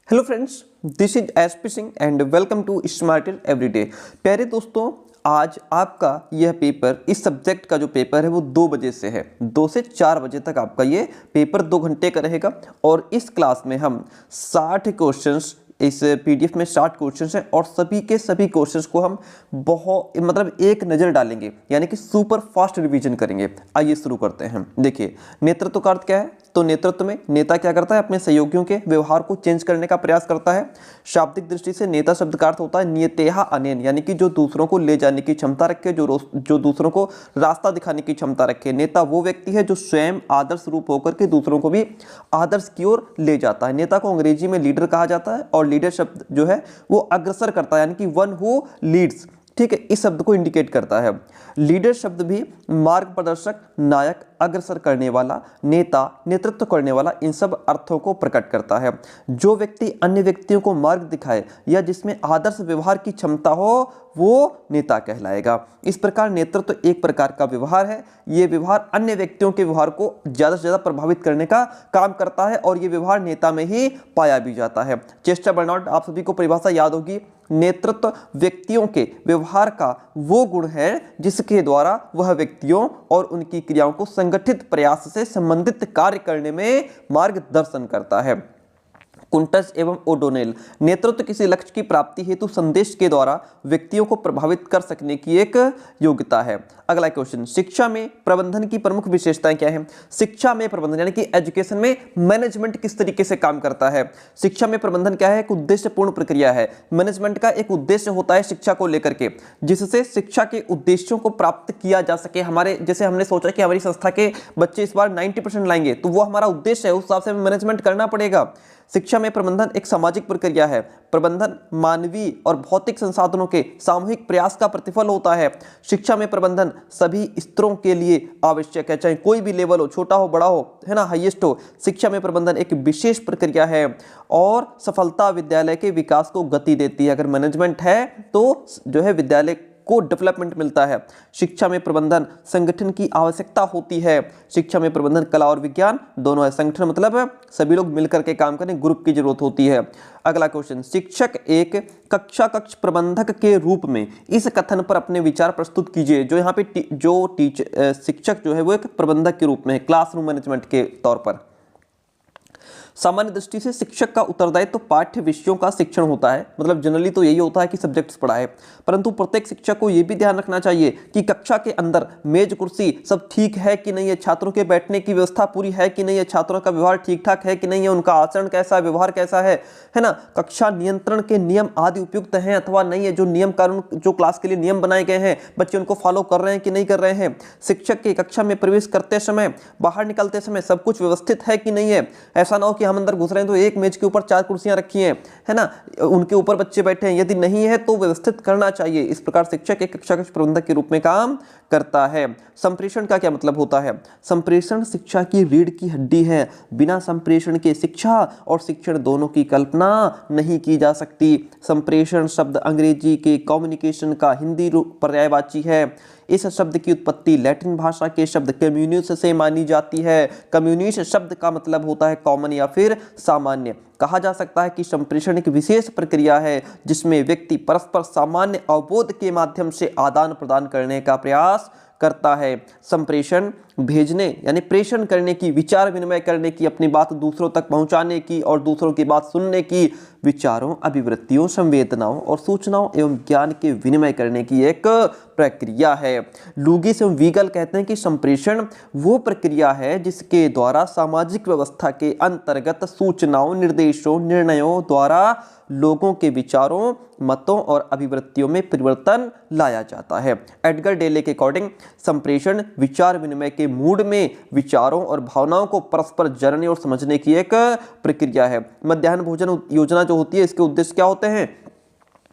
Hello friends, this is SP Singh and welcome to smarter everyday. प्यारे दोस्तों, आज आपका यह पेपर, इस सब्जेक्ट का जो पेपर है वो 2 बजे से है। 2 से 4 बजे तक आपका ये पेपर 2 घंटे का रहेगा और इस क्लास में हम 60 क्वेश्चंस, इस पीडीएफ में 60 क्वेश्चंस हैं और सभी के सभी क्वेश्चंस को हम एक नज़र डालेंगे, यानी कि सुपर फास्ट रिवीजन करेंगे। आइए शुरू करते हैं। देखिए, नेतृत्व का अर्थ क्या है? तो नेतृत्व में नेता क्या करता है? अपने सहयोगियों के व्यवहार को चेंज करने का प्रयास करता है। शाब्दिक दृष्टि से नेता शब्द का अर्थ होता है नियतेहा अनेन, यानी कि जो दूसरों को ले जाने की क्षमता रखे, जो दूसरों को रास्ता दिखाने की क्षमता रखे। नेता वो व्यक्ति है जो स्वयं आदर्श रूप होकर के दूसरों को भी आदर्श की ओर ले जाता है। नेता को अंग्रेजी में लीडर कहा जाता है और लीडर शब्द जो है वो अग्रसर करता है, यानी कि वन हु लीड्स। ठीक है, इस शब्द को इंडिकेट करता है। लीडर शब्द भी मार्ग प्रदर्शक, नायक, अग्रसर करने वाला, नेता, नेतृत्व करने वाला, इन सब अर्थों को प्रकट करता है। जो व्यक्ति अन्य व्यक्तियों को मार्ग दिखाए या जिसमें आदर्श व्यवहार की क्षमता हो वो नेता कहलाएगा। इस प्रकार नेतृत्व एक प्रकार का व्यवहार है। ये व्यवहार अन्य व्यक्तियों के व्यवहार को ज़्यादा से ज़्यादा प्रभावित करने का काम करता है और ये व्यवहार नेता में ही पाया भी जाता है। चेस्टर बर्नार्ड, आप सभी को परिभाषा याद होगी। नेतृत्व व्यक्तियों के व्यवहार का वो गुण है जिसके द्वारा वह व्यक्तियों और उनकी क्रियाओं को संगठित प्रयास से संबंधित कार्य करने में मार्गदर्शन करता है। कुंटस एवं ओडोनेल, नेतृत्व किसी लक्ष्य की प्राप्ति हेतु संदेश के द्वारा व्यक्तियों को प्रभावित कर सकने की एक योग्यता है। अगला क्वेश्चन, शिक्षा में प्रबंधन की प्रमुख विशेषताएं क्या हैं? शिक्षा में प्रबंधन यानी कि एजुकेशन में मैनेजमेंट किस तरीके से काम करता है? शिक्षा में प्रबंधन क्या है? एक उद्देश्यपूर्ण प्रक्रिया है। मैनेजमेंट का एक उद्देश्य होता है शिक्षा को लेकर के, जिससे शिक्षा के उद्देश्यों को प्राप्त किया जा सके। हमारे जैसे हमने सोचा कि हमारी संस्था के बच्चे इस बार 90% लाएंगे, तो वो हमारा उद्देश्य है, उस हिसाब से मैनेजमेंट करना पड़ेगा। शिक्षा में प्रबंधन एक सामाजिक प्रक्रिया है। प्रबंधन मानवीय और भौतिक संसाधनों के सामूहिक प्रयास का प्रतिफल होता है। शिक्षा में प्रबंधन सभी स्तरों के लिए आवश्यक है, चाहे कोई भी लेवल हो, छोटा हो, बड़ा हो, है ना, हाईएस्ट हो। शिक्षा में प्रबंधन एक विशेष प्रक्रिया है और सफलता विद्यालय के विकास को गति देती है। अगर मैनेजमेंट है तो जो है विद्यालय को डेवलपमेंट मिलता है। शिक्षा में प्रबंधन संगठन की आवश्यकता होती है। शिक्षा में प्रबंधन कला और विज्ञान दोनों है। संगठन मतलब है सभी लोग मिलकर के काम करें, ग्रुप की जरूरत होती है। अगला क्वेश्चन, शिक्षक एक कक्ष प्रबंधक के रूप में इस कथन पर अपने विचार प्रस्तुत कीजिए। जो यहाँ पे शिक्षक जो है वो एक प्रबंधक के रूप में है, क्लासरूम मैनेजमेंट के तौर पर। सामान्य दृष्टि से शिक्षक का उत्तरदायित्व तो पाठ्य विषयों का शिक्षण होता है, मतलब जनरली तो यही होता है कि सब्जेक्ट्स पढ़ाए, परंतु प्रत्येक शिक्षक को यह भी ध्यान रखना चाहिए कि कक्षा के अंदर मेज कुर्सी सब ठीक है कि नहीं है, छात्रों के बैठने की व्यवस्था पूरी है कि नहीं है, छात्रों का व्यवहार ठीक ठाक है कि नहीं है, उनका आचरण कैसा है, व्यवहार कैसा है ना, कक्षा नियंत्रण के नियम आदि उपयुक्त हैं अथवा नहीं है, जो नियम कानून, जो क्लास के लिए नियम बनाए गए हैं, बच्चे उनको फॉलो कर रहे हैं कि नहीं कर रहे हैं। शिक्षक के कक्षा में प्रवेश करते समय, बाहर निकलते समय सब कुछ व्यवस्थित है कि नहीं है। ऐसा ना हो कि हम अंदर घुस रहे हैं तो एक मेज के ऊपर 4 कुर्सियां रखी हैं, है ना, उनके ऊपर बच्चे बैठे हैं, यदि नहीं है तो व्यवस्थित करना चाहिए। इस प्रकार शिक्षक एक कक्षा प्रबंधक के रूप में काम करता है। संप्रेषण का क्या मतलब होता है? संप्रेषण शिक्षा की रीढ़ की हड्डी है। बिना संप्रेषण के शिक्षा और शिक्षण दोनों की कल्पना नहीं की जा सकती। संप्रेषण शब्द अंग्रेजी के कम्युनिकेशन का हिंदी रूप पर्यायवाची है। इस शब्द की उत्पत्ति लैटिन भाषा के शब्द कम्युनिस से मानी जाती है। कम्युनिस शब्द का मतलब होता है कॉमन या फिर सामान्य। कहा जा सकता है कि संप्रेषण एक विशेष प्रक्रिया है जिसमें व्यक्ति परस्पर सामान्य अवबोध के माध्यम से आदान प्रदान करने का प्रयास करता है। संप्रेषण भेजने यानी प्रेषण करने की, विचार विनिमय करने की, अपनी बात दूसरों तक पहुंचाने की और दूसरों की बात सुनने की, विचारों, अभिवृत्तियों, संवेदनाओं और सूचनाओं एवं ज्ञान के विनिमय करने की एक प्रक्रिया है। लुगिस एवं वीगल कहते हैं कि संप्रेषण वो प्रक्रिया है जिसके द्वारा सामाजिक व्यवस्था के अंतर्गत सूचनाओं, निर्देशों, निर्णयों द्वारा लोगों के विचारों, मतों और अभिवृत्तियों में परिवर्तन लाया जाता है। एडगर डेले के अकॉर्डिंग संप्रेषण विचार विनिमय के मूड में विचारों और भावनाओं को परस्पर जानने और समझने की एक प्रक्रिया है। मध्याह्न भोजन योजना जो होती है, इसके उद्देश्य क्या होते हैं?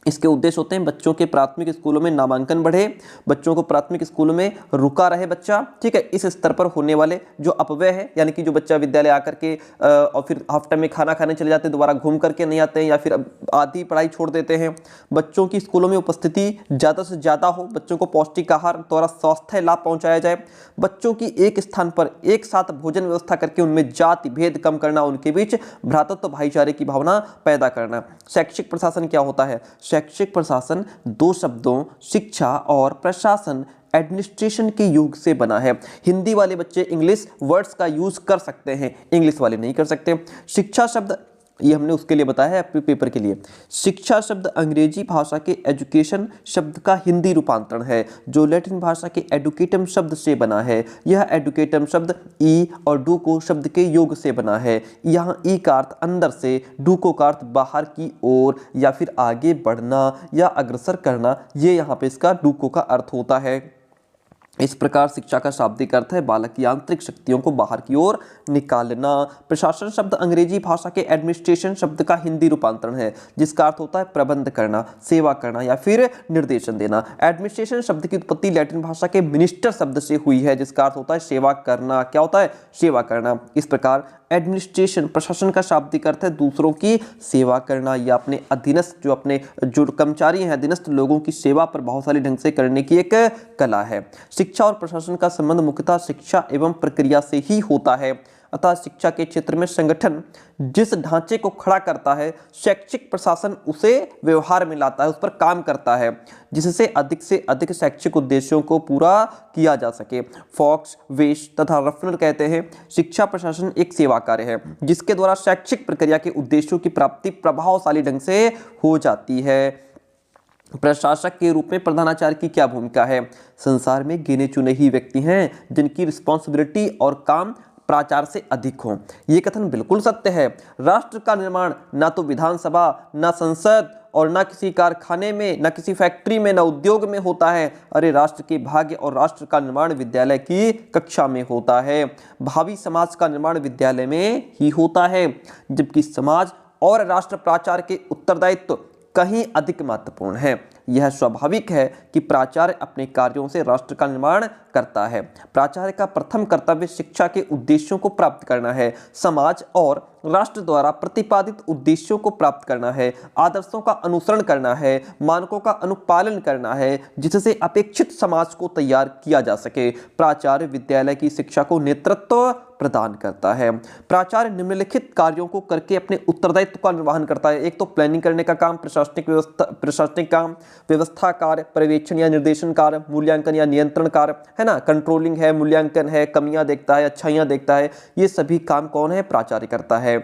इसके उद्देश्य होते हैं बच्चों के प्राथमिक स्कूलों में नामांकन बढ़े, बच्चों को प्राथमिक स्कूलों में रुका रहे बच्चा, ठीक है। इस स्तर पर होने वाले जो अपव्यय है, यानी कि जो बच्चा विद्यालय आकर के और फिर हाफ टाइम में खाना खाने चले जाते हैं, दोबारा घूम करके नहीं आते हैं, या फिर आधी पढ़ाई छोड़ देते हैं। बच्चों की स्कूलों में उपस्थिति ज़्यादा से ज़्यादा हो, बच्चों को पौष्टिक आहार द्वारा स्वास्थ्य लाभ पहुँचाया जाए, बच्चों की एक स्थान पर एक साथ भोजन व्यवस्था करके उनमें जाति भेद कम करना, उनके बीच भ्रातृत्व भाईचारे की भावना पैदा करना। शैक्षिक प्रशासन क्या होता है? शैक्षिक प्रशासन दो शब्दों शिक्षा और प्रशासन एडमिनिस्ट्रेशन के योग से बना है। हिंदी वाले बच्चे इंग्लिश वर्ड्स का यूज कर सकते हैं, इंग्लिश वाले नहीं कर सकते। शिक्षा शब्द ये हमने उसके लिए बताया है अपने पेपर के लिए। शिक्षा शब्द अंग्रेजी भाषा के एजुकेशन शब्द का हिंदी रूपांतरण है, जो लैटिन भाषा के एडुकेटम शब्द से बना है। यह एडुकेटम शब्द ई और डूको शब्द के योग से बना है। यहाँ ई का अर्थ अंदर से, डूको का अर्थ बाहर की ओर या फिर आगे बढ़ना या अग्रसर करना, ये यहाँ पे इसका डूको का अर्थ होता है। इस प्रकार शिक्षा का शाब्दिक अर्थ है बालक की आंतरिक शक्तियों को बाहर की ओर निकालना। प्रशासन शब्द अंग्रेजी भाषा के एडमिनिस्ट्रेशन शब्द का हिंदी रूपांतरण है, जिसका अर्थ होता है प्रबंध करना, सेवा करना या फिर निर्देशन देना। एडमिनिस्ट्रेशन शब्द की उत्पत्ति लैटिन भाषा के मिनिस्टर शब्द से हुई है, जिसका अर्थ होता है सेवा करना। क्या होता है? सेवा करना। इस प्रकार एडमिनिस्ट्रेशन प्रशासन का शाब्दिक अर्थ है दूसरों की सेवा करना या अपने अधीनस्थ जो कर्मचारी हैं, अधीनस्थ लोगों की सेवा प्रभावशाली ढंग से करने की एक कला है। शिक्षा और प्रशासन का संबंध मुख्यतः शिक्षा एवं प्रक्रिया से ही होता है। अतः शिक्षा के क्षेत्र में संगठन जिस ढांचे को खड़ा करता है, शैक्षिक प्रशासन उसे व्यवहार में लाता है, उस पर काम करता है, जिससे अधिक से अधिक शैक्षिक उद्देश्यों को पूरा किया जा सके। फॉक्स, वेश तथा रफनर कहते हैं शिक्षा प्रशासन एक सेवा कार्य है, जिसके द्वारा शैक्षिक प्रक्रिया के उद्देश्यों की प्राप्ति प्रभावशाली ढंग से हो जाती है। प्रशासक के रूप में प्रधानाचार्य की क्या भूमिका है? संसार में गिने चुने ही व्यक्ति हैं जिनकी रिस्पॉन्सिबिलिटी और काम प्राचार्य से अधिक हो। ये कथन बिल्कुल सत्य है। राष्ट्र का निर्माण ना तो विधानसभा, ना संसद और ना किसी कारखाने में, ना किसी फैक्ट्री में, ना उद्योग में होता है। अरे राष्ट्र के भाग्य और राष्ट्र का निर्माण विद्यालय की कक्षा में होता है। भावी समाज का निर्माण विद्यालय में ही होता है, जबकि समाज और राष्ट्र प्राचार्य के उत्तरदायित्व कहीं अधिक महत्वपूर्ण है। यह स्वाभाविक है कि प्राचार्य अपने कार्यों से राष्ट्र का निर्माण करता है। प्राचार्य का प्रथम कर्तव्य शिक्षा के उद्देश्यों को प्राप्त करना है, समाज और राष्ट्र द्वारा प्रतिपादित उद्देश्यों को प्राप्त करना है, आदर्शों का अनुसरण करना है, मानकों का अनुपालन करना है, जिससे अपेक्षित समाज को तैयार किया जा सके। प्राचार्य विद्यालय की शिक्षा को नेतृत्व प्रदान करता है। प्राचार्य निम्नलिखित कार्यों को करके अपने उत्तरदायित्व का निर्वहन करता है। एक तो प्लानिंग करने का काम, प्रशासनिक काम, व्यवस्था कार्य, पर्यवेक्षण या निर्देशन कार्य, मूल्यांकन या नियंत्रण कार्य, है ना, कंट्रोलिंग है, मूल्यांकन है, कमियां देखता है, अच्छाइयां देखता है। ये सभी काम कौन है? प्राचार्य करता है।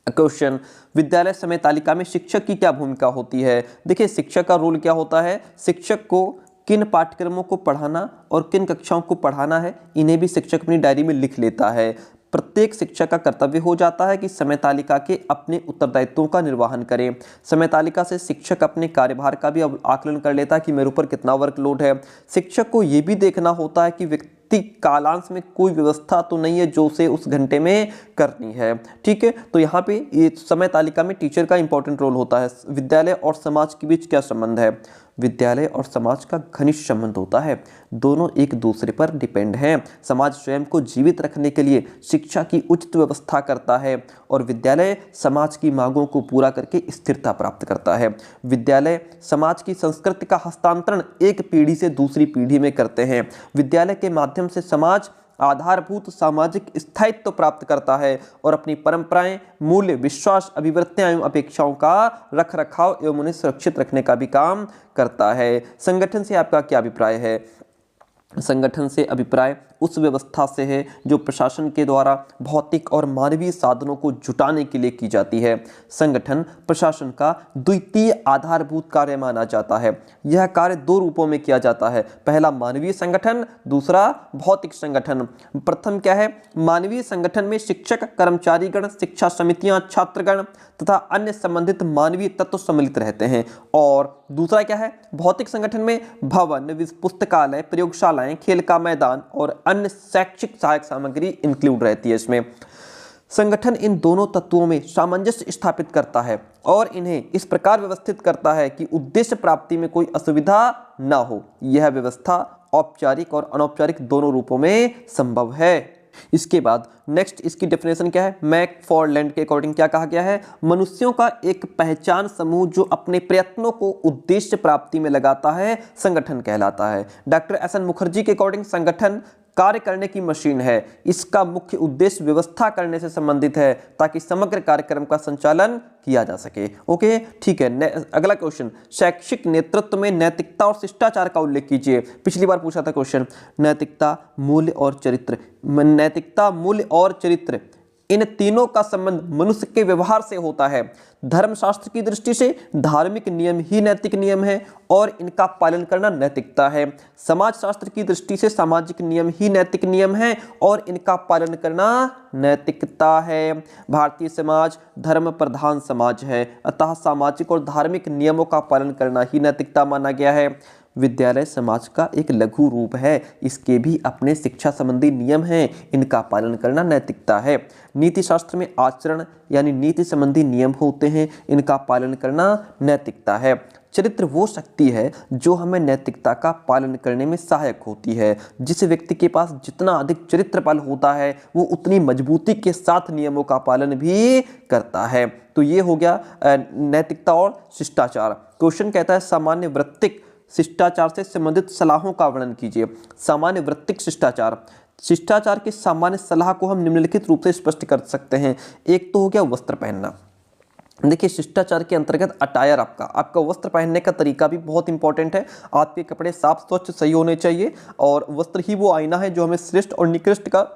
क्वेश्चन, विद्यालय समय तालिका में शिक्षक की क्या भूमिका होती है? देखिए शिक्षक का रोल क्या होता है। शिक्षक को किन पाठ्यक्रमों को पढ़ाना और किन कक्षाओं को पढ़ाना है, इन्हें भी शिक्षक अपनी डायरी में लिख लेता है। प्रत्येक शिक्षक का कर्तव्य हो जाता है कि समय तालिका के अपने उत्तरदायित्वों का निर्वहन करें। समय तालिका से शिक्षक अपने कार्यभार का भी आकलन कर लेता है कि मेरे ऊपर कितना वर्कलोड है। शिक्षक को ये भी देखना होता है कि व्यक्ति कालांश में कोई व्यवस्था तो नहीं है जो उसे उस घंटे में करनी है। ठीक है, तो यहाँ पे ये समय तालिका में टीचर का इंपॉर्टेंट रोल होता है। विद्यालय और समाज के बीच क्या संबंध है? विद्यालय और समाज का घनिष्ठ संबंध होता है, दोनों एक दूसरे पर डिपेंड हैं। समाज स्वयं को जीवित रखने के लिए शिक्षा की उचित व्यवस्था करता है और विद्यालय समाज की मांगों को पूरा करके स्थिरता प्राप्त करता है। विद्यालय समाज की संस्कृति का हस्तांतरण एक पीढ़ी से दूसरी पीढ़ी में करते हैं। विद्यालय के माध्यम से समाज आधारभूत सामाजिक स्थायित्व प्राप्त करता है और अपनी परंपराएं, मूल्य, विश्वास, अभिवृत्तियां एवं अपेक्षाओं का रखरखाव एवं उन्हें सुरक्षित रखने का भी काम करता है। संगठन से आपका क्या अभिप्राय है? संगठन से अभिप्राय उस व्यवस्था से है जो प्रशासन के द्वारा भौतिक और मानवीय साधनों को जुटाने के लिए की जाती है। संगठन प्रशासन का द्वितीय आधारभूत कार्य माना जाता है। यह कार्य दो रूपों में किया जाता है, पहला मानवीय संगठन, दूसरा भौतिक संगठन। प्रथम क्या है? मानवीय संगठन में शिक्षक, कर्मचारीगण, शिक्षा समितियां, छात्रगण तथा अन्य संबंधित मानवीय तत्व सम्मिलित रहते हैं। और दूसरा क्या है? भौतिक संगठन में भवन, पुस्तकालय, प्रयोगशालाएं, खेल का मैदान और अन्य शैक्षिक सहायक सामग्री इंक्लूड रहती है इसमें। संगठन इन दोनों तत्वों में सामंजस्य स्थापित करता है और इन्हें इस प्रकार व्यवस्थित करता है कि उद्देश्य प्राप्ति में कोई असुविधा न हो। यह व्यवस्था औपचारिक और अनौपचारिक दोनों रूपों में संभव है। इसके बाद नेक्स्ट इसकी डेफिनेशन क्या है? मैकफॉरलैंड के अकॉर्डिंग क्या कहा गया है? मनुष्यों का एक पहचान समूह जो अपने प्रयत्नों को उद्देश्य प्राप्ति में लगाता है संगठन कहलाता है। डॉक्टर एस एन मुखर्जी के अकॉर्डिंग संगठन कार्य करने की मशीन है। इसका मुख्य उद्देश्य व्यवस्था करने से संबंधित है ताकि समग्र कार्यक्रम का संचालन किया जा सके। ओके, ठीक है। अगला क्वेश्चन, शैक्षिक नेतृत्व में नैतिकता और शिष्टाचार का उल्लेख कीजिए। पिछली बार पूछा था क्वेश्चन, नैतिकता, मूल्य और चरित्र। नैतिकता, मूल्य और चरित्र, इन तीनों का संबंध मनुष्य के व्यवहार से होता है। धर्मशास्त्र की दृष्टि से धार्मिक नियम ही नैतिक नियम है और इनका पालन करना नैतिकता है। समाजशास्त्र की दृष्टि से सामाजिक नियम ही नैतिक नियम है और इनका पालन करना नैतिकता है। भारतीय समाज धर्म प्रधान समाज है, अतः सामाजिक और धार्मिक नियमों का पालन करना ही नैतिकता माना गया है। विद्यालय समाज का एक लघु रूप है, इसके भी अपने शिक्षा संबंधी नियम हैं, इनका पालन करना नैतिकता है। नीति शास्त्र में आचरण यानी नीति संबंधी नियम होते हैं, इनका पालन करना नैतिकता है। चरित्र वो शक्ति है जो हमें नैतिकता का पालन करने में सहायक होती है। जिस व्यक्ति के पास जितना अधिक चरित्र बल होता है वो उतनी मजबूती के साथ नियमों का पालन भी करता है। तो ये हो गया नैतिकता और शिष्टाचार। क्वेश्चन कहता है सामान्य वृत्तिक शिष्टाचार से संबंधित सलाहों का वर्णन कीजिए। सामान्य वृत्तिक शिष्टाचार, शिष्टाचार की सामान्य सलाह को हम निम्नलिखित रूप से स्पष्ट कर सकते हैं। एक तो हो गया वस्त्र पहनना। देखिए, शिष्टाचार के अंतर्गत अटायर, आपका वस्त्र पहनने का तरीका भी बहुत इंपॉर्टेंट है। आपके कपड़े साफ स्वच्छ सही होने चाहिए और वस्त्र ही वो आईना है जो हमें श्रेष्ठ और निकृष्ट का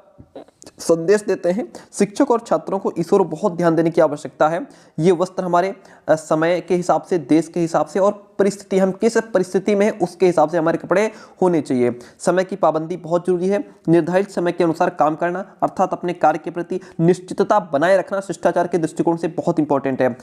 संदेश देते हैं। शिक्षक और छात्रों को इस ओर बहुत ध्यान देने की आवश्यकता है। ये वस्त्र हमारे समय के हिसाब से, देश के हिसाब से और परिस्थिति, हम किस परिस्थिति में है उसके हिसाब से हमारे कपड़े होने चाहिए। समय की पाबंदी बहुत जरूरी है। निर्धारित समय के अनुसार काम करना अर्थात अपने कार्य के प्रति निश्चितता बनाए रखना शिष्टाचार के दृष्टिकोण से बहुत इंपॉर्टेंट है।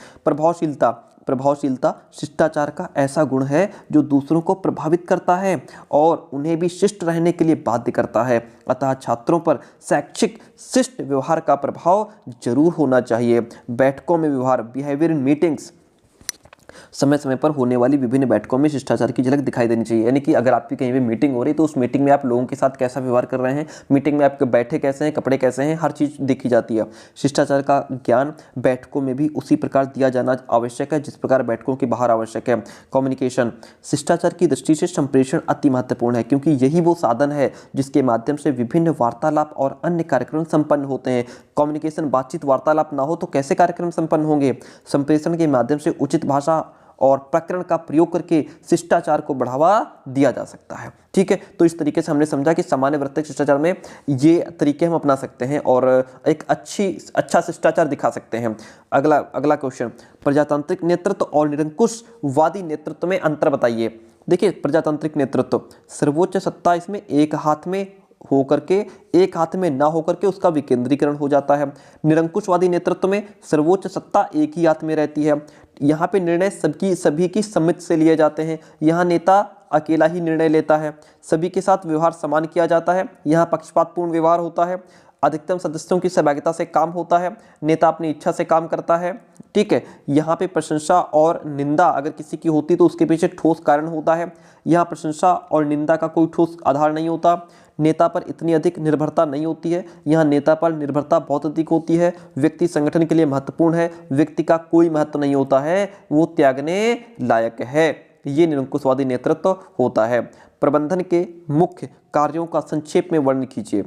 प्रभावशीलता शिष्टाचार का ऐसा गुण है जो दूसरों को प्रभावित करता है और उन्हें भी शिष्ट रहने के लिए बाध्य करता है। अतः छात्रों पर शैक्षिक शिष्ट व्यवहार का प्रभाव जरूर होना चाहिए। बैठकों में व्यवहार, बिहेवियर इन मीटिंग्स, समय समय पर होने वाली विभिन्न बैठकों में शिष्टाचार की झलक दिखाई देनी चाहिए। यानी कि अगर आपकी कहीं भी मीटिंग हो रही है तो उस मीटिंग में आप लोगों के साथ कैसा व्यवहार कर रहे हैं, मीटिंग में आपके बैठे कैसे हैं, कपड़े कैसे हैं, हर चीज़ देखी जाती है। शिष्टाचार का ज्ञान बैठकों में भी उसी प्रकार दिया जाना आवश्यक है जिस प्रकार बैठकों के बाहर आवश्यक है। कम्युनिकेशन, शिष्टाचार की दृष्टि से संप्रेषण अति महत्वपूर्ण है क्योंकि यही वो साधन है जिसके माध्यम से विभिन्न वार्तालाप और अन्य कार्यक्रम संपन्न होते हैं। कम्युनिकेशन, बातचीत, वार्तालाप ना हो तो कैसे कार्यक्रम संपन्न होंगे? संप्रेषण के माध्यम से उचित भाषा और प्रकरण का प्रयोग करके शिष्टाचार को बढ़ावा दिया जा सकता है। ठीक है, तो इस तरीके से हमने समझा कि सामान्य वृत्तिक शिष्टाचार में ये तरीके हम अपना सकते हैं और एक अच्छा शिष्टाचार दिखा सकते हैं। अगला क्वेश्चन, प्रजातांत्रिक नेतृत्व और निरंकुशवादी नेतृत्व में अंतर बताइए। देखिए, प्रजातांत्रिक नेतृत्व, सर्वोच्च सत्ता इसमें एक हाथ में होकर के, एक हाथ में ना होकर के उसका विकेंद्रीकरण हो जाता है। निरंकुशवादी नेतृत्व में सर्वोच्च सत्ता एक ही हाथ में रहती है। यहाँ पे निर्णय सभी की सम्मति से लिए जाते हैं। यहाँ नेता अकेला ही निर्णय लेता है। सभी के साथ व्यवहार समान किया जाता है। यहाँ पक्षपातपूर्ण व्यवहार होता है। अधिकतम सदस्यों की सहभागिता से काम होता है। नेता अपनी इच्छा से काम करता है। ठीक है, यहाँ पे प्रशंसा और निंदा अगर किसी की होती तो उसके पीछे ठोस कारण होता है। यहाँ प्रशंसा और निंदा का कोई ठोस आधार नहीं होता। नेता पर इतनी अधिक निर्भरता नहीं होती है। यहाँ नेता पर निर्भरता बहुत अधिक होती है। व्यक्ति संगठन के लिए महत्वपूर्ण है। व्यक्ति का कोई महत्व नहीं होता है, वो त्यागने लायक है। ये निरंकुशवादी नेतृत्व होता है। प्रबंधन के मुख्य कार्यों का संक्षेप में वर्णन कीजिए।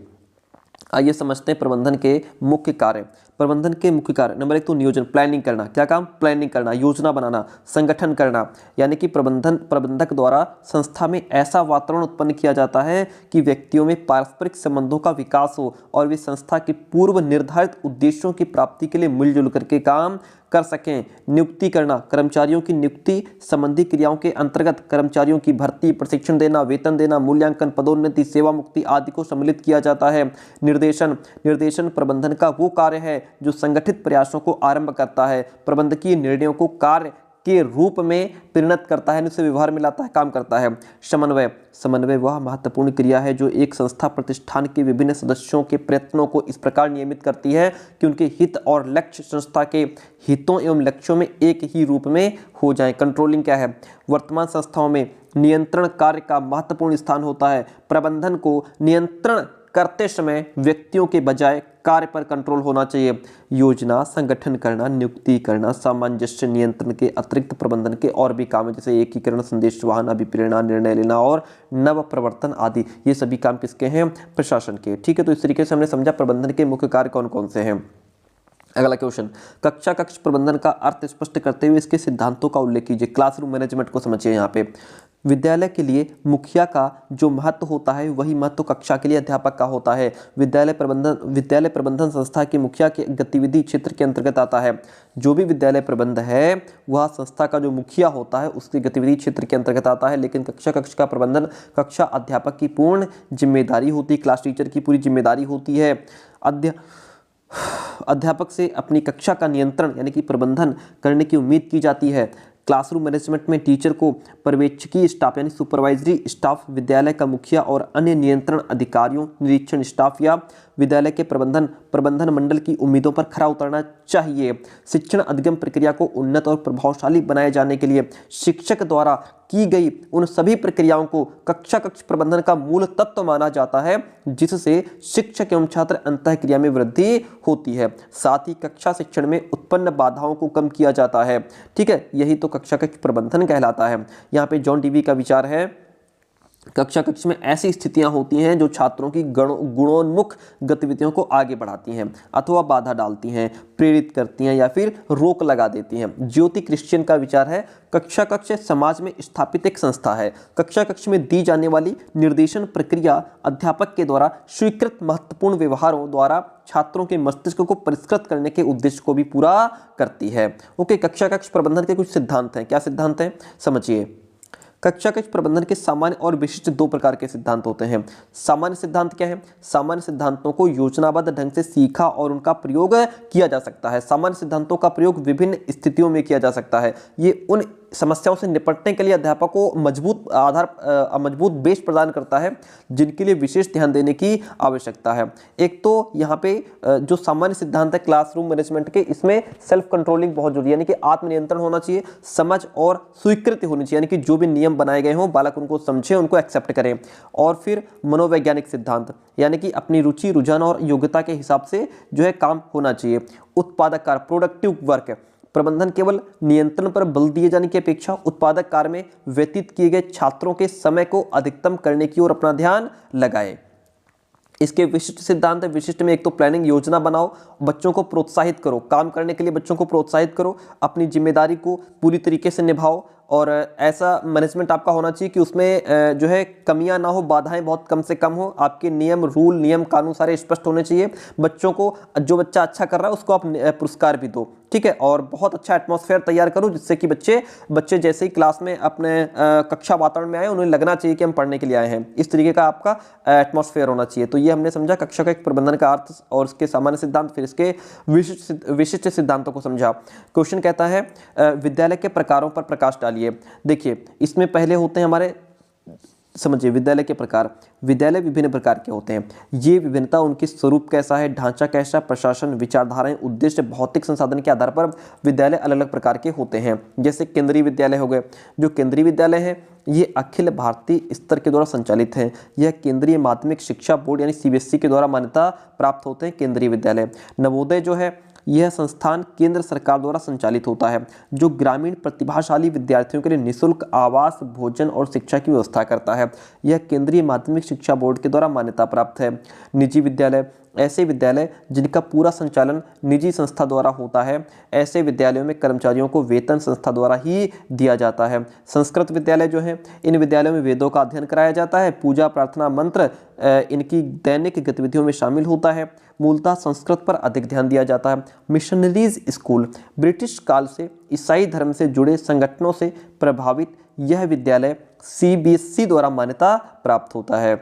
आइए समझते हैं प्रबंधन के मुख्य कार्य। प्रबंधन के मुख्य कार्य, नंबर 1 तो नियोजन, प्लानिंग करना। क्या काम? प्लानिंग करना, योजना बनाना, संगठन करना। यानी कि प्रबंधक द्वारा संस्था में ऐसा वातावरण उत्पन्न किया जाता है कि व्यक्तियों में पारस्परिक संबंधों का विकास हो और वे संस्था के पूर्व निर्धारित उद्देश्यों की प्राप्ति के लिए मिलजुल करके काम कर सकें। नियुक्ति करना, कर्मचारियों की नियुक्ति संबंधी क्रियाओं के अंतर्गत कर्मचारियों की भर्ती, प्रशिक्षण देना, वेतन देना, मूल्यांकन, पदोन्नति, सेवा मुक्ति आदि को सम्मिलित किया जाता है। निर्देशन प्रबंधन का वो कार्य है जो संगठित प्रयासों को आरंभ करता है। प्रबंधकीय निर्णयों को कार्य के रूप में परिणत करता है, उसे व्यवहार में लाता है, काम करता है। समन्वय, समन्वय वह महत्वपूर्ण क्रिया है जो एक संस्था प्रतिष्ठान के विभिन्न सदस्यों के प्रयत्नों को इस प्रकार नियमित करती है कि उनके हित और लक्ष्य संस्था के हितों एवं लक्ष्यों में एक ही रूप में हो जाएं। कंट्रोलिंग क्या है? वर्तमान संस्थाओं में नियंत्रण कार्य का महत्वपूर्ण स्थान होता है। प्रबंधन को नियंत्रण करते समय व्यक्तियों के बजाय कार्य पर कंट्रोल होना चाहिए। योजना, संगठन करना, नियुक्ति करना, सामंजस्य, नियंत्रण के अतिरिक्त प्रबंधन के और भी काम है, जैसे एकीकरण, संदेशवहन, अभिप्रेरणा, निर्णय लेना और नव प्रवर्तन आदि। ये सभी काम किसके हैं? प्रशासन के। ठीक है, तो इस तरीके से हमने समझा प्रबंधन के मुख्य कार्य कौन कौन से हैं। अगला क्वेश्चन, कक्षा कक्ष प्रबंधन का अर्थ स्पष्ट करते हुए इसके सिद्धांतों का उल्लेख कीजिए। क्लासरूम मैनेजमेंट को समझिए। यहाँ पे विद्यालय के लिए मुखिया का जो महत्व होता है वही महत्व कक्षा के लिए अध्यापक का होता है। विद्यालय प्रबंधन संस्था के मुखिया के गतिविधि क्षेत्र के अंतर्गत आता है। जो भी विद्यालय प्रबंध है वह संस्था का जो मुखिया होता है उसके गतिविधि क्षेत्र के अंतर्गत आता है, लेकिन कक्षा कक्ष का प्रबंधन कक्षा अध्यापक की पूर्ण जिम्मेदारी होती है, क्लास टीचर की पूरी जिम्मेदारी होती है। अध्यापक से अपनी कक्षा का नियंत्रण यानी कि प्रबंधन करने की उम्मीद की जाती है। क्लासरूम मैनेजमेंट में टीचर को पर्यवेक्षकीय स्टाफ यानी सुपरवाइजरी स्टाफ, विद्यालय का मुखिया और अन्य नियंत्रण अधिकारियों, निरीक्षण स्टाफ या विद्यालय के प्रबंधन मंडल की उम्मीदों पर खरा उतरना चाहिए। शिक्षण अधिगम प्रक्रिया को उन्नत और प्रभावशाली बनाए जाने के लिए शिक्षक द्वारा की गई उन सभी प्रक्रियाओं को कक्षा कक्ष प्रबंधन का मूल तत्व माना जाता है, जिससे शिक्षक एवं छात्र अंतःक्रिया में वृद्धि होती है। साथ ही कक्षा शिक्षण में उत्पन्न बाधाओं को कम किया जाता है। ठीक है, यही तो कक्षा कक्ष प्रबंधन कहलाता है। यहाँ पे जॉन डीवी का विचार है, कक्षा कक्ष में ऐसी स्थितियां होती हैं जो छात्रों की गुणोन्मुख गतिविधियों को आगे बढ़ाती हैं अथवा बाधा डालती हैं, प्रेरित करती हैं या फिर रोक लगा देती हैं। ज्योति क्रिश्चियन का विचार है, कक्षा कक्ष समाज में स्थापित एक संस्था है। कक्षा कक्ष में दी जाने वाली निर्देशन प्रक्रिया अध्यापक के द्वारा स्वीकृत महत्वपूर्ण व्यवहारों द्वारा छात्रों के मस्तिष्क को परिष्कृत करने के उद्देश्य को भी पूरा करती है। ओके, कक्षा कक्ष प्रबंधन के कुछ सिद्धांत हैं। क्या सिद्धांत हैं समझिए। कक्षा कक्ष प्रबंधन के सामान्य और विशिष्ट दो प्रकार के सिद्धांत होते हैं। सामान्य सिद्धांत क्या है? सामान्य सिद्धांतों को योजनाबद्ध ढंग से सीखा और उनका प्रयोग किया जा सकता है। सामान्य सिद्धांतों का प्रयोग विभिन्न स्थितियों में किया जा सकता है। ये उन समस्याओं से निपटने के लिए अध्यापक को मजबूत बेस प्रदान करता है जिनके लिए विशेष ध्यान देने की आवश्यकता है। एक तो यहाँ पे जो सामान्य सिद्धांत है क्लासरूम मैनेजमेंट के, इसमें सेल्फ कंट्रोलिंग बहुत जरूरी है, यानी कि आत्मनियंत्रण होना चाहिए, समझ और स्वीकृति होनी चाहिए, यानी कि जो भी नियम बनाए गए हों बालक उनको समझे, उनको एक्सेप्ट करें। और फिर मनोवैज्ञानिक सिद्धांत, यानी कि अपनी रुचि, रुझान और योग्यता के हिसाब से जो है काम होना चाहिए। उत्पादक कार्य, प्रोडक्टिव वर्क, प्रबंधन केवल नियंत्रण पर बल दिए जाने की अपेक्षा उत्पादक कार्य में व्यतीत किए गए छात्रों के समय को अधिकतम करने की ओर अपना ध्यान लगाए। इसके विशिष्ट सिद्धांत है। विशिष्ट में एक तो प्लानिंग, योजना बनाओ, बच्चों को प्रोत्साहित करो, काम करने के लिए बच्चों को प्रोत्साहित करो, अपनी जिम्मेदारी को पूरी तरीके से निभाओ और ऐसा मैनेजमेंट आपका होना चाहिए कि उसमें जो है कमियां ना हो, बाधाएं बहुत कम से कम हो, आपके नियम, रूल, नियम, कानून सारे स्पष्ट होने चाहिए। बच्चों को, जो बच्चा अच्छा कर रहा है उसको आप पुरस्कार भी दो, ठीक है, और बहुत अच्छा एटमॉस्फेयर तैयार करो जिससे कि बच्चे जैसे ही क्लास में अपने कक्षा वातावरण में आए उन्हें लगना चाहिए कि हम पढ़ने के लिए आए हैं। इस तरीके का आपका एटमॉस्फेयर होना चाहिए। तो ये हमने समझा कक्षा का प्रबंधन का अर्थ और इसके सामान्य सिद्धांत, फिर इसके विशिष्ट सिद्धांतों को समझा। क्वेश्चन कहता है विद्यालय के प्रकारों पर प्रकाश डालिए। देखिए, इसमें पहले होते हैं हमारे, समझिए विद्यालय के प्रकार। विद्यालय विभिन्न प्रकार के होते हैं। ये विभिन्नता उनके स्वरूप कैसा है, ढांचा कैसा, प्रशासन, विचारधाराएं, उद्देश्य, भौतिक संसाधन के आधार पर विद्यालय अलग अलग प्रकार के होते हैं। जैसे केंद्रीय विद्यालय हो गए। जो केंद्रीय विद्यालय है ये अखिल भारतीय स्तर के द्वारा संचालित है। यह केंद्रीय माध्यमिक शिक्षा बोर्ड यानी CBSE के द्वारा मान्यता प्राप्त होते हैं केंद्रीय विद्यालय। नवोदय जो है यह संस्थान केंद्र सरकार द्वारा संचालित होता है, जो ग्रामीण प्रतिभाशाली विद्यार्थियों के लिए निःशुल्क आवास, भोजन और शिक्षा की व्यवस्था करता है। यह केंद्रीय माध्यमिक शिक्षा बोर्ड के द्वारा मान्यता प्राप्त है। निजी विद्यालय, ऐसे विद्यालय जिनका पूरा संचालन निजी संस्था द्वारा होता है। ऐसे विद्यालयों में कर्मचारियों को वेतन संस्था द्वारा ही दिया जाता है। संस्कृत विद्यालय जो है, इन विद्यालयों में वेदों का अध्ययन कराया जाता है। पूजा, प्रार्थना, मंत्र इनकी दैनिक गतिविधियों में शामिल होता है। मूलतः संस्कृत पर अधिक ध्यान दिया जाता है। मिशनरीज स्कूल, ब्रिटिश काल से ईसाई धर्म से जुड़े संगठनों से प्रभावित यह विद्यालय CBSE द्वारा मान्यता प्राप्त होता है।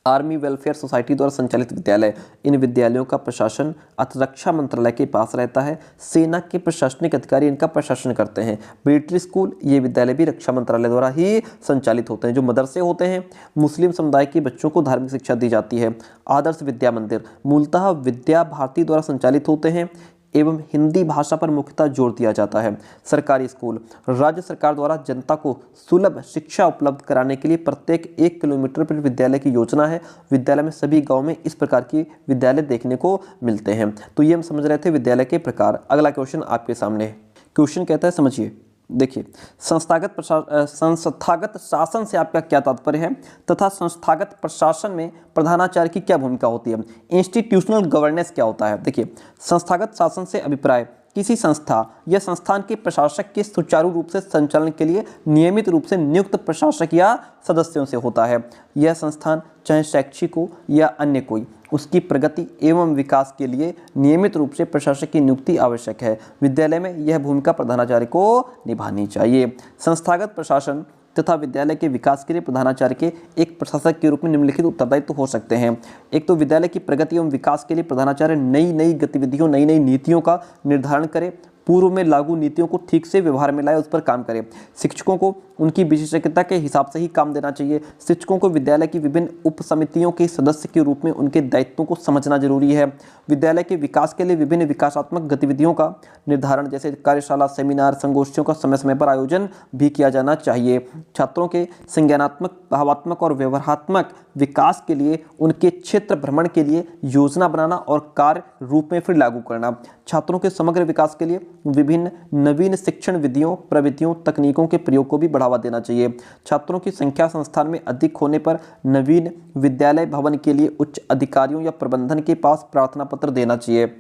आर्मी वेलफेयर सोसाइटी द्वारा संचालित विद्यालय। इन विद्यालयों का प्रशासन रक्षा मंत्रालय के पास रहता है। सेना के प्रशासनिक अधिकारी इनका प्रशासन करते हैं। मिलिट्री स्कूल, ये विद्यालय भी रक्षा मंत्रालय द्वारा ही संचालित होते हैं। जो मदरसे होते हैं, मुस्लिम समुदाय के बच्चों को धार्मिक शिक्षा दी जाती है। आदर्श विद्या मंदिर मूलतः विद्या भारती द्वारा संचालित होते हैं एवं हिंदी भाषा पर मुख्यतः जोर दिया जाता है। सरकारी स्कूल, राज्य सरकार द्वारा जनता को सुलभ शिक्षा उपलब्ध कराने के लिए प्रत्येक 1 किलोमीटर पर विद्यालय की योजना है। विद्यालय में सभी गांव में इस प्रकार की विद्यालय देखने को मिलते हैं। तो ये हम समझ रहे थे विद्यालय के प्रकार। अगला क्वेश्चन आपके सामने है। क्वेश्चन कहता है, समझिए, देखिए, संस्थागत शासन से आपका क्या तात्पर्य है तथा संस्थागत प्रशासन में प्रधानाचार्य की क्या भूमिका होती है। इंस्टीट्यूशनल गवर्नेंस क्या होता है। देखिए, संस्थागत शासन से अभिप्राय किसी संस्था या संस्थान के प्रशासक के सुचारू रूप से संचालन के लिए नियमित रूप से नियुक्त प्रशासक या सदस्यों से होता है। यह संस्थान चाहे शैक्षिक हो या अन्य कोई, उसकी प्रगति एवं विकास के लिए नियमित रूप से प्रशासक की नियुक्ति आवश्यक है। विद्यालय में यह भूमिका प्रधानाचार्य को निभानी चाहिए। संस्थागत प्रशासन तथा विद्यालय के विकास के लिए प्रधानाचार्य के एक प्रशासक के रूप में निम्नलिखित उत्तरदायित्व हो सकते हैं। एक तो विद्यालय की प्रगति एवं विकास के लिए प्रधानाचार्य नई गतिविधियों, नई नीतियों का निर्धारण करे, पूर्व में लागू नीतियों को ठीक से व्यवहार में लाए, उस पर काम करें। शिक्षकों को उनकी विशेषज्ञता के हिसाब से ही काम देना चाहिए। शिक्षकों को विद्यालय की विभिन्न उप समितियों के सदस्य के रूप में उनके दायित्वों को समझना जरूरी है। विद्यालय के विकास के लिए विभिन्न विकासात्मक गतिविधियों का निर्धारण, जैसे कार्यशाला, सेमिनार, संगोष्ठियों का समय समय पर आयोजन भी किया जाना चाहिए। छात्रों के संज्ञानात्मक, भावात्मक और व्यवहारात्मक विकास के लिए उनके क्षेत्र भ्रमण के लिए योजना बनाना और कार्य रूप में फिर लागू करना। छात्रों के समग्र विकास के लिए विभिन्न नवीन शिक्षण विधियों, प्रविधियों, तकनीकों के प्रयोग को भी बढ़ावा देना चाहिए। छात्रों की संख्या संस्थान में अधिक होने पर नवीन विद्यालय भवन के लिए उच्च अधिकारियों या प्रबंधन के पास प्रार्थना पत्र देना चाहिए।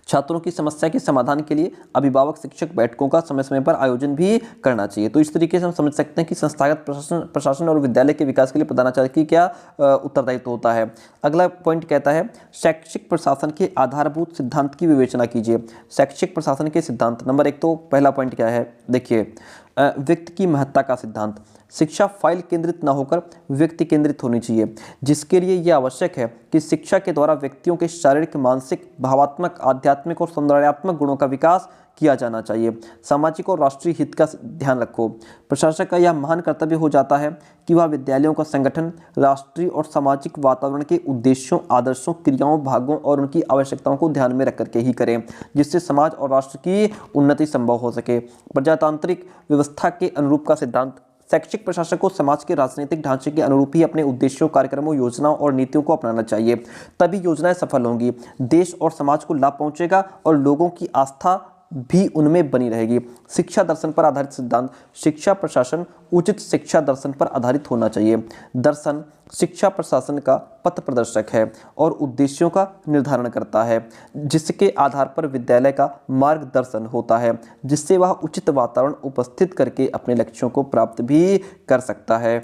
छात्रों की समस्या के समाधान के लिए अभिभावक शिक्षक बैठकों का समय समय पर आयोजन भी करना चाहिए। तो इस तरीके से हम समझ सकते हैं कि संस्थागत प्रशासन और विद्यालय के विकास के लिए प्रधानाचार्य की क्या उत्तरदायित्व होता है। अगला पॉइंट कहता है, शैक्षिक प्रशासन के आधारभूत सिद्धांत की विवेचना कीजिए। शैक्षिक प्रशासन के सिद्धांत, नंबर 1 तो पहला पॉइंट क्या है, देखिए, व्यक्ति की महत्ता का सिद्धांत। शिक्षा फाइल केंद्रित न होकर व्यक्ति केंद्रित होनी चाहिए, जिसके लिए यह आवश्यक है कि शिक्षा के द्वारा व्यक्तियों के शारीरिक, मानसिक, भावात्मक, आध्यात्मिक और सौंदर्यात्मक गुणों का विकास किया जाना चाहिए। सामाजिक और राष्ट्रीय हित का ध्यान रखो। प्रशासक का यह महान कर्तव्य हो जाता है कि वह विद्यालयों का संगठन राष्ट्रीय और सामाजिक वातावरण के उद्देश्यों, आदर्शों, क्रियाओं, भागों और उनकी आवश्यकताओं को ध्यान में रख करके ही करें, जिससे समाज और राष्ट्र की उन्नति संभव हो सके। प्रजातांत्रिक व्यवस्था के अनुरूप का सिद्धांत, शैक्षिक प्रशासक को समाज के राजनीतिक ढांचे के अनुरूप ही अपने उद्देश्यों, कार्यक्रमों, योजनाओं और नीतियों को अपनाना चाहिए। तभी योजनाएं सफल होंगी, देश और समाज को लाभ पहुंचेगा और लोगों की आस्था भी उनमें बनी रहेगी। शिक्षा दर्शन पर आधारित सिद्धांत, शिक्षा प्रशासन उचित शिक्षा दर्शन पर आधारित होना चाहिए। दर्शन शिक्षा प्रशासन का पथ प्रदर्शक है और उद्देश्यों का निर्धारण करता है, जिसके आधार पर विद्यालय का मार्गदर्शन होता है, जिससे वह उचित वातावरण उपस्थित करके अपने लक्ष्यों को प्राप्त भी कर सकता है।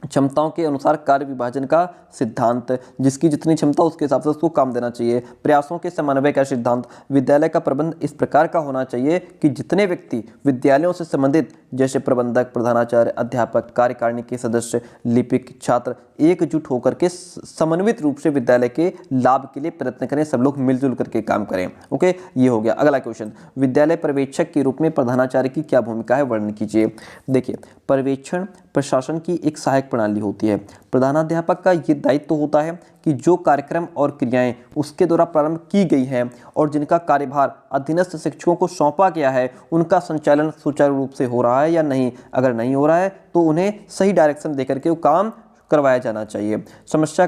क्षमताओं के अनुसार कार्य विभाजन का सिद्धांत, जिसकी जितनी क्षमता उसके हिसाब से उसको काम देना चाहिए। प्रयासों के समन्वय का सिद्धांत, विद्यालय का प्रबंध इस प्रकार का होना चाहिए कि जितने व्यक्ति विद्यालयों से संबंधित, जैसे प्रबंधक, प्रधानाचार्य, अध्यापक, कार्यकारिणी के सदस्य, लिपिक, छात्र, एकजुट होकर के समन्वित रूप से विद्यालय के लाभ के लिए प्रयत्न करें। सब लोग मिलजुल करके काम करें। ओके, ये हो गया। अगला क्वेश्चन, विद्यालय पर्यवेक्षक के रूप में प्रधानाचार्य की क्या भूमिका है, वर्णन कीजिए। देखिए, पर्यवेक्षण प्रशासन की एक सहायक प्रणाली होती है। प्रधानाध्यापक का ये दायित्व होता है कि जो कार्यक्रम और क्रियाएं उसके द्वारा प्रारंभ की गई हैं और जिनका कार्यभार अधीनस्थ शिक्षकों को सौंपा गया है, उनका संचालन सुचारू रूप से हो रहा है या नहीं। अगर नहीं हो रहा है तो उन्हें सही डायरेक्शन देकर के वो काम करवाया जाना चाहिए। समस्या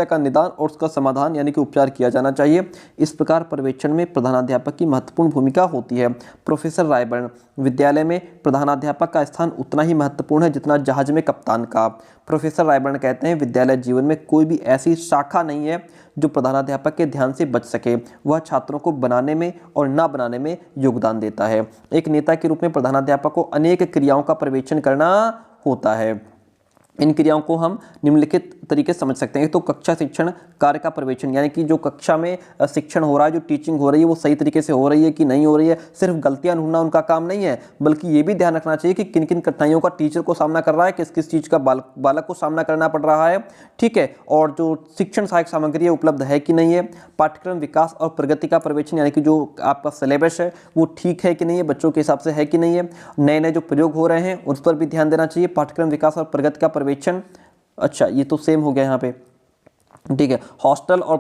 का निदान और उसका समाधान यानी कि उपचार किया जाना चाहिए। इस प्रकार पर्यवेक्षण में प्रधानाध्यापक की महत्वपूर्ण भूमिका होती है। प्रोफेसर रायबर्न, विद्यालय में प्रधानाध्यापक का स्थान उतना ही महत्वपूर्ण है जितना जहाज में कप्तान का। प्रोफेसर रायबर्न कहते हैं, विद्यालय जीवन में कोई भी ऐसी शाखा नहीं है जो प्रधानाध्यापक के ध्यान से बच सके। वह छात्रों को बनाने में और ना बनाने में योगदान देता है। एक नेता के रूप में प्रधानाध्यापक को अनेक क्रियाओं का पर्यवेक्षण करना होता है। इन क्रियाओं को हम निम्नलिखित तरीके से समझ सकते हैं। तो कक्षा शिक्षण कार्य का पर्यवेक्षण, यानी कि जो कक्षा में शिक्षण हो रहा है, जो टीचिंग हो रही है, वो सही तरीके से हो रही है कि नहीं हो रही है। सिर्फ गलतियां ढूंढना उनका काम नहीं है, बल्कि ये भी ध्यान रखना चाहिए कि किन किन कठिनाइयों का टीचर को सामना कर रहा है, किस किस चीज़ का बालक को सामना करना पड़ रहा है, ठीक है। और जो शिक्षण सहायक सामग्री है उपलब्ध है कि नहीं है। पाठ्यक्रम विकास और प्रगति का पर्यवेक्षण, यानी कि जो आपका सिलेबस है वो ठीक है कि नहीं है, बच्चों के हिसाब से है कि नहीं है। नए नए जो प्रयोग हो रहे हैं उस पर भी ध्यान देना चाहिए। पाठ्यक्रम विकास और प्रगति का पर्यवेक्षण, अच्छा ये तो सेम हो गया यहाँ पे, ठीक है। हॉस्टल और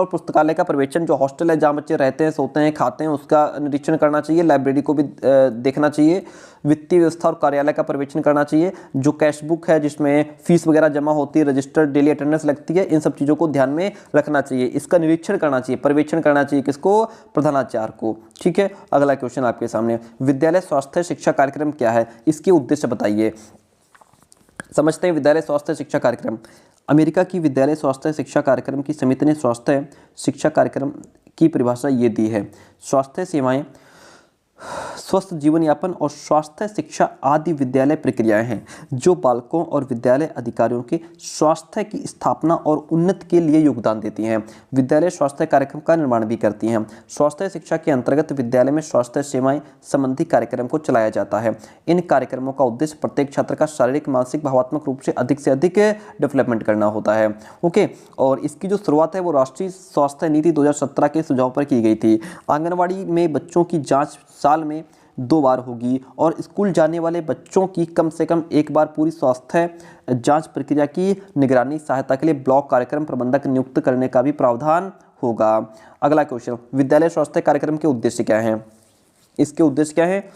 पुस्तकालय का पर्यवेक्षण, जो हॉस्टल है जहाँ बच्चे रहते हैं, सोते हैं, खाते हैं, उसका निरीक्षण करना चाहिए। लाइब्रेरी को भी देखना चाहिए। वित्तीय व्यवस्था और कार्यालय का पर्यवेक्षण करना चाहिए। जो कैश बुक है जिसमें फीस वगैरह जमा होती है, रजिस्टर, डेली अटेंडेंस लगती है, इन सब चीज़ों को ध्यान में रखना चाहिए। इसका निरीक्षण करना चाहिए, पर्यवेक्षण करना चाहिए किसको, प्रधानाचार्य को, ठीक है। अगला क्वेश्चन आपके सामने, विद्यालय स्वास्थ्य शिक्षा कार्यक्रम क्या है, इसके उद्देश्य बताइए। समझते हैं विद्यालय स्वास्थ्य शिक्षा कार्यक्रम। अमेरिका की विद्यालय स्वास्थ्य शिक्षा कार्यक्रम की समिति ने स्वास्थ्य शिक्षा कार्यक्रम की परिभाषा ये दी है, स्वास्थ्य सेवाएं, स्वस्थ जीवन यापन और स्वास्थ्य शिक्षा आदि विद्यालय प्रक्रियाएं हैं जो बालकों और विद्यालय अधिकारियों के स्वास्थ्य की स्थापना और उन्नति के लिए योगदान देती हैं। विद्यालय स्वास्थ्य कार्यक्रम का निर्माण भी करती हैं। स्वास्थ्य शिक्षा के अंतर्गत विद्यालय में स्वास्थ्य सेवाएं संबंधी कार्यक्रम को चलाया जाता है। इन कार्यक्रमों का उद्देश्य प्रत्येक छात्र का शारीरिक, मानसिक, भावात्मक रूप से अधिक डेवलपमेंट करना होता है। ओके, और इसकी जो शुरुआत है वो राष्ट्रीय स्वास्थ्य नीति 2017 के सुझाव पर की गई थी। आंगनबाड़ी में बच्चों की जाँच साल में 2 बार होगी और स्कूल जाने वाले बच्चों की कम से कम 1 बार पूरी स्वास्थ्य जांच प्रक्रिया की निगरानी सहायता के लिए ब्लॉक कार्यक्रम प्रबंधक नियुक्त करने का भी प्रावधान होगा। अगला क्वेश्चन, विद्यालय स्वास्थ्य कार्यक्रम के उद्देश्य क्या हैं। इसके उद्देश्य क्या है,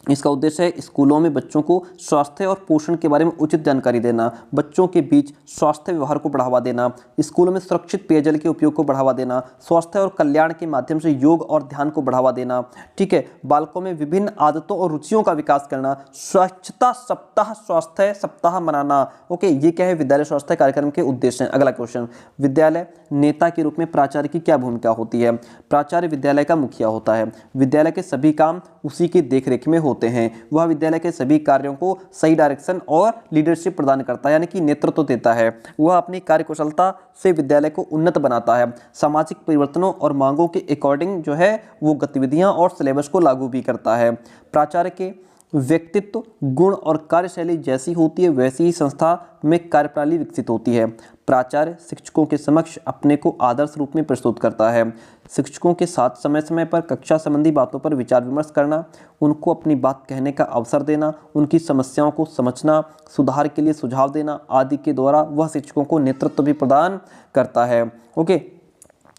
इसका उद्देश्य है स्कूलों में बच्चों को स्वास्थ्य और पोषण के बारे में उचित जानकारी देना, बच्चों के बीच स्वास्थ्य व्यवहार को बढ़ावा देना, स्कूलों में सुरक्षित पेयजल के उपयोग को बढ़ावा देना, स्वास्थ्य और कल्याण के माध्यम से योग और ध्यान को बढ़ावा देना, ठीक है। बालकों में विभिन्न आदतों और रुचियों का विकास करना, स्वच्छता सप्ताह, स्वास्थ्य सप्ताह मनाना। ओके, ये क्या है विद्यालय स्वास्थ्य कार्यक्रम के उद्देश्य हैं। अगला क्वेश्चन, विद्यालय नेता के रूप में प्राचार्य की क्या भूमिका होती है। प्राचार्य विद्यालय का मुखिया होता है। विद्यालय के सभी काम उसी की देखरेख में होते हैं। वह विद्यालय के सभी कार्यों को सही डायरेक्शन और लीडरशिप प्रदान करता है, यानी कि नेतृत्व देता है। वह अपनी कार्यकुशलता से विद्यालय को उन्नत बनाता है। सामाजिक परिवर्तनों और मांगों के अकॉर्डिंग जो है वो गतिविधियां और सिलेबस को लागू भी करता है। प्राचार्य के व्यक्तित्व, गुण और कार्यशैली जैसी होती है वैसी ही संस्था में कार्यप्रणाली विकसित होती है। प्राचार्य शिक्षकों के समक्ष अपने को आदर्श रूप में प्रस्तुत करता है। शिक्षकों के साथ समय समय पर कक्षा संबंधी बातों पर विचार विमर्श करना, उनको अपनी बात कहने का अवसर देना, उनकी समस्याओं को समझना, सुधार के लिए सुझाव देना आदि के द्वारा वह शिक्षकों को नेतृत्व भी प्रदान करता है। ओके,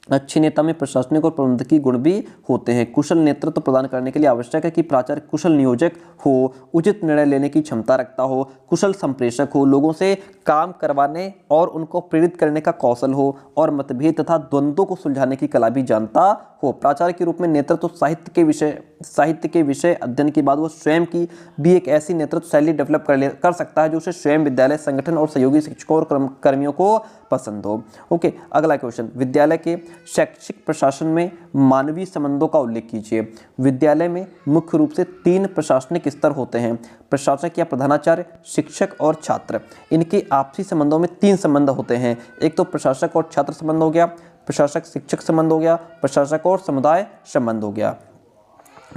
अच्छे नेता में प्रशासनिक और प्रबंधकीय गुण भी होते हैं। कुशल नेतृत्व प्रदान करने के लिए आवश्यक है कि प्राचार्य कुशल नियोजक हो, उचित निर्णय लेने की क्षमता रखता हो, कुशल संप्रेषक हो, लोगों से काम करवाने और उनको प्रेरित करने का कौशल हो और मतभेद तथा द्वंद्वों को सुलझाने की कला भी जानता हो। प्राचार्य के रूप में नेतृत्व साहित्य के विषय अध्ययन के बाद वह स्वयं की भी एक ऐसी नेतृत्व शैली डेवलप कर सकता है जो उसे स्वयं, विद्यालय संगठन और सहयोगी शिक्षकों और कर्मियों को पसंद हो। ओके, अगला क्वेश्चन, विद्यालय के शैक्षिक प्रशासन में मानवीय संबंधों का उल्लेख कीजिए। विद्यालय में मुख्य रूप से 3 प्रशासनिक स्तर होते हैं, प्रशासक या प्रधानाचार्य, शिक्षक और छात्र। इनके आपसी संबंधों में 3 संबंध होते हैं। एक तो प्रशासक और छात्र संबंध हो गया, प्रशासक शिक्षक संबंध हो गया, प्रशासक और समुदाय संबंध हो गया।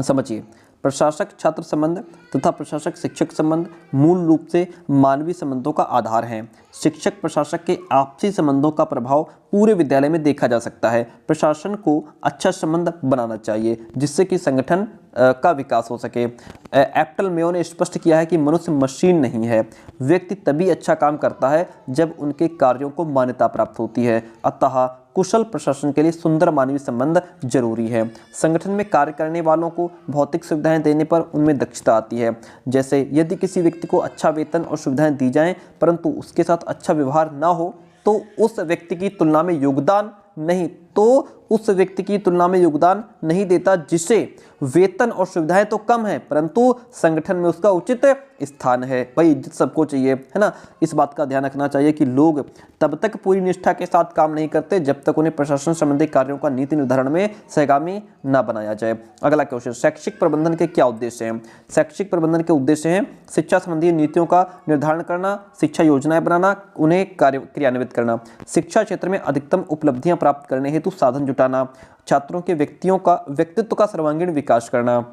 समझिए, प्रशासक छात्र संबंध तथा प्रशासक शिक्षक संबंध मूल रूप से मानवीय संबंधों का आधार हैं। शिक्षक प्रशासक के आपसी संबंधों का प्रभाव पूरे विद्यालय में देखा जा सकता है। प्रशासन को अच्छा संबंध बनाना चाहिए जिससे कि संगठन का विकास हो सके। एप्टल मेयो ने स्पष्ट किया है कि मनुष्य मशीन नहीं है, व्यक्ति तभी अच्छा काम करता है जब उनके कार्यों को मान्यता प्राप्त होती है। अतः कुशल प्रशासन के लिए सुंदर मानवीय संबंध जरूरी है। संगठन में कार्य करने वालों को भौतिक सुविधाएं देने पर उनमें दक्षता आती है। जैसे यदि किसी व्यक्ति को अच्छा वेतन और सुविधाएं दी जाएं परंतु उसके साथ अच्छा व्यवहार ना हो तो उस व्यक्ति की तुलना में योगदान नहीं तो उस व्यक्ति की तुलना में योगदान नहीं देता जिसे वेतन और सुविधाएं तो कम है परंतु संगठन में उसका उचित स्थान है। भाई इज्जत सबको चाहिए, है ना। इस बात का ध्यान रखना चाहिए कि लोग तब तक पूरी निष्ठा के साथ काम नहीं करते जब तक उन्हें प्रशासन संबंधी कार्यों का नीति निर्धारण में सहगामी न बनाया जाए। अगला क्वेश्चन, शैक्षिक प्रबंधन के क्या उद्देश्य हैं? शैक्षिक प्रबंधन के उद्देश्य हैं शिक्षा संबंधी नीतियों का निर्धारण करना, शिक्षा योजनाएं बनाना, उन्हें क्रियान्वित करना, शिक्षा क्षेत्र में अधिकतम उपलब्धियां प्राप्त करने हेतु साधन जुटाना, छात्रों के व्यक्तित्व का सर्वांगीण विकास करना,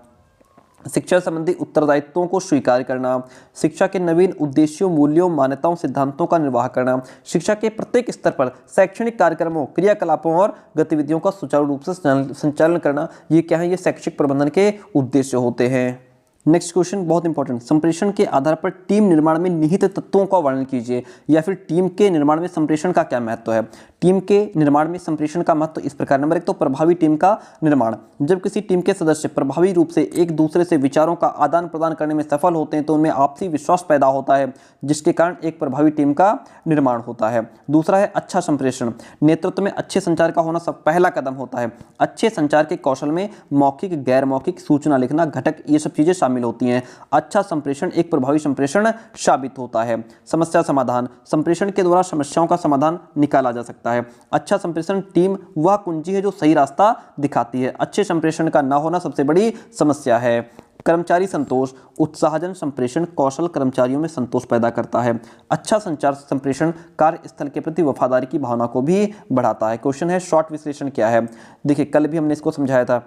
शिक्षा संबंधी उत्तरदायित्वों को स्वीकार करना, शिक्षा के नवीन उद्देश्यों, मूल्यों, मान्यताओं, सिद्धांतों का निर्वाह करना, शिक्षा के प्रत्येक स्तर पर शैक्षणिक कार्यक्रमों, क्रियाकलापों और गतिविधियों का सुचारू रूप से संचालन करना। ये क्या है? ये शैक्षिक प्रबंधन के उद्देश्य होते हैं। नेक्स्ट क्वेश्चन बहुत इंपॉर्टेंट, संप्रेषण के आधार पर टीम निर्माण में निहित तत्वों का वर्णन कीजिए, या फिर टीम के निर्माण में संप्रेषण का क्या महत्व है। टीम के निर्माण में संप्रेषण का महत्व इस प्रकार, नंबर 1 तो प्रभावी टीम का निर्माण। जब किसी टीम के सदस्य प्रभावी रूप से एक दूसरे से विचारों का आदान प्रदान करने में सफल होते हैं तो उनमें आपसी विश्वास पैदा होता है जिसके कारण एक प्रभावी टीम का निर्माण होता है। दूसरा है अच्छा संप्रेषण, नेतृत्व में अच्छे संचार का होना सब पहला कदम होता है। अच्छे संचार के कौशल में मौखिक, गैर मौखिक, सूचना लिखना, घटक, ये सब चीजें शामिल होती हैं। अच्छा संप्रेषण एक प्रभावी संप्रेषण साबित होता है। समस्या समाधान, संप्रेषण के द्वारा समस्याओं का समाधान निकाला जा सकता है। अच्छा संप्रेषण टीम वह कुंजी है जो सही रास्ता दिखाती है। अच्छे संप्रेषण का ना होना सबसे बड़ी समस्या है। कर्मचारी संतोष, उत्साहजन संप्रेषण कौशल कर्मचारियों में संतोष पैदा करता है। अच्छा संचार संप्रेषण कार्यस्थल के प्रति वफादारी की भावना को भी बढ़ाता है। क्वेश्चन है शॉर्ट विश्लेषण क्या है? देखिए कल भी हमने इसको समझाया था।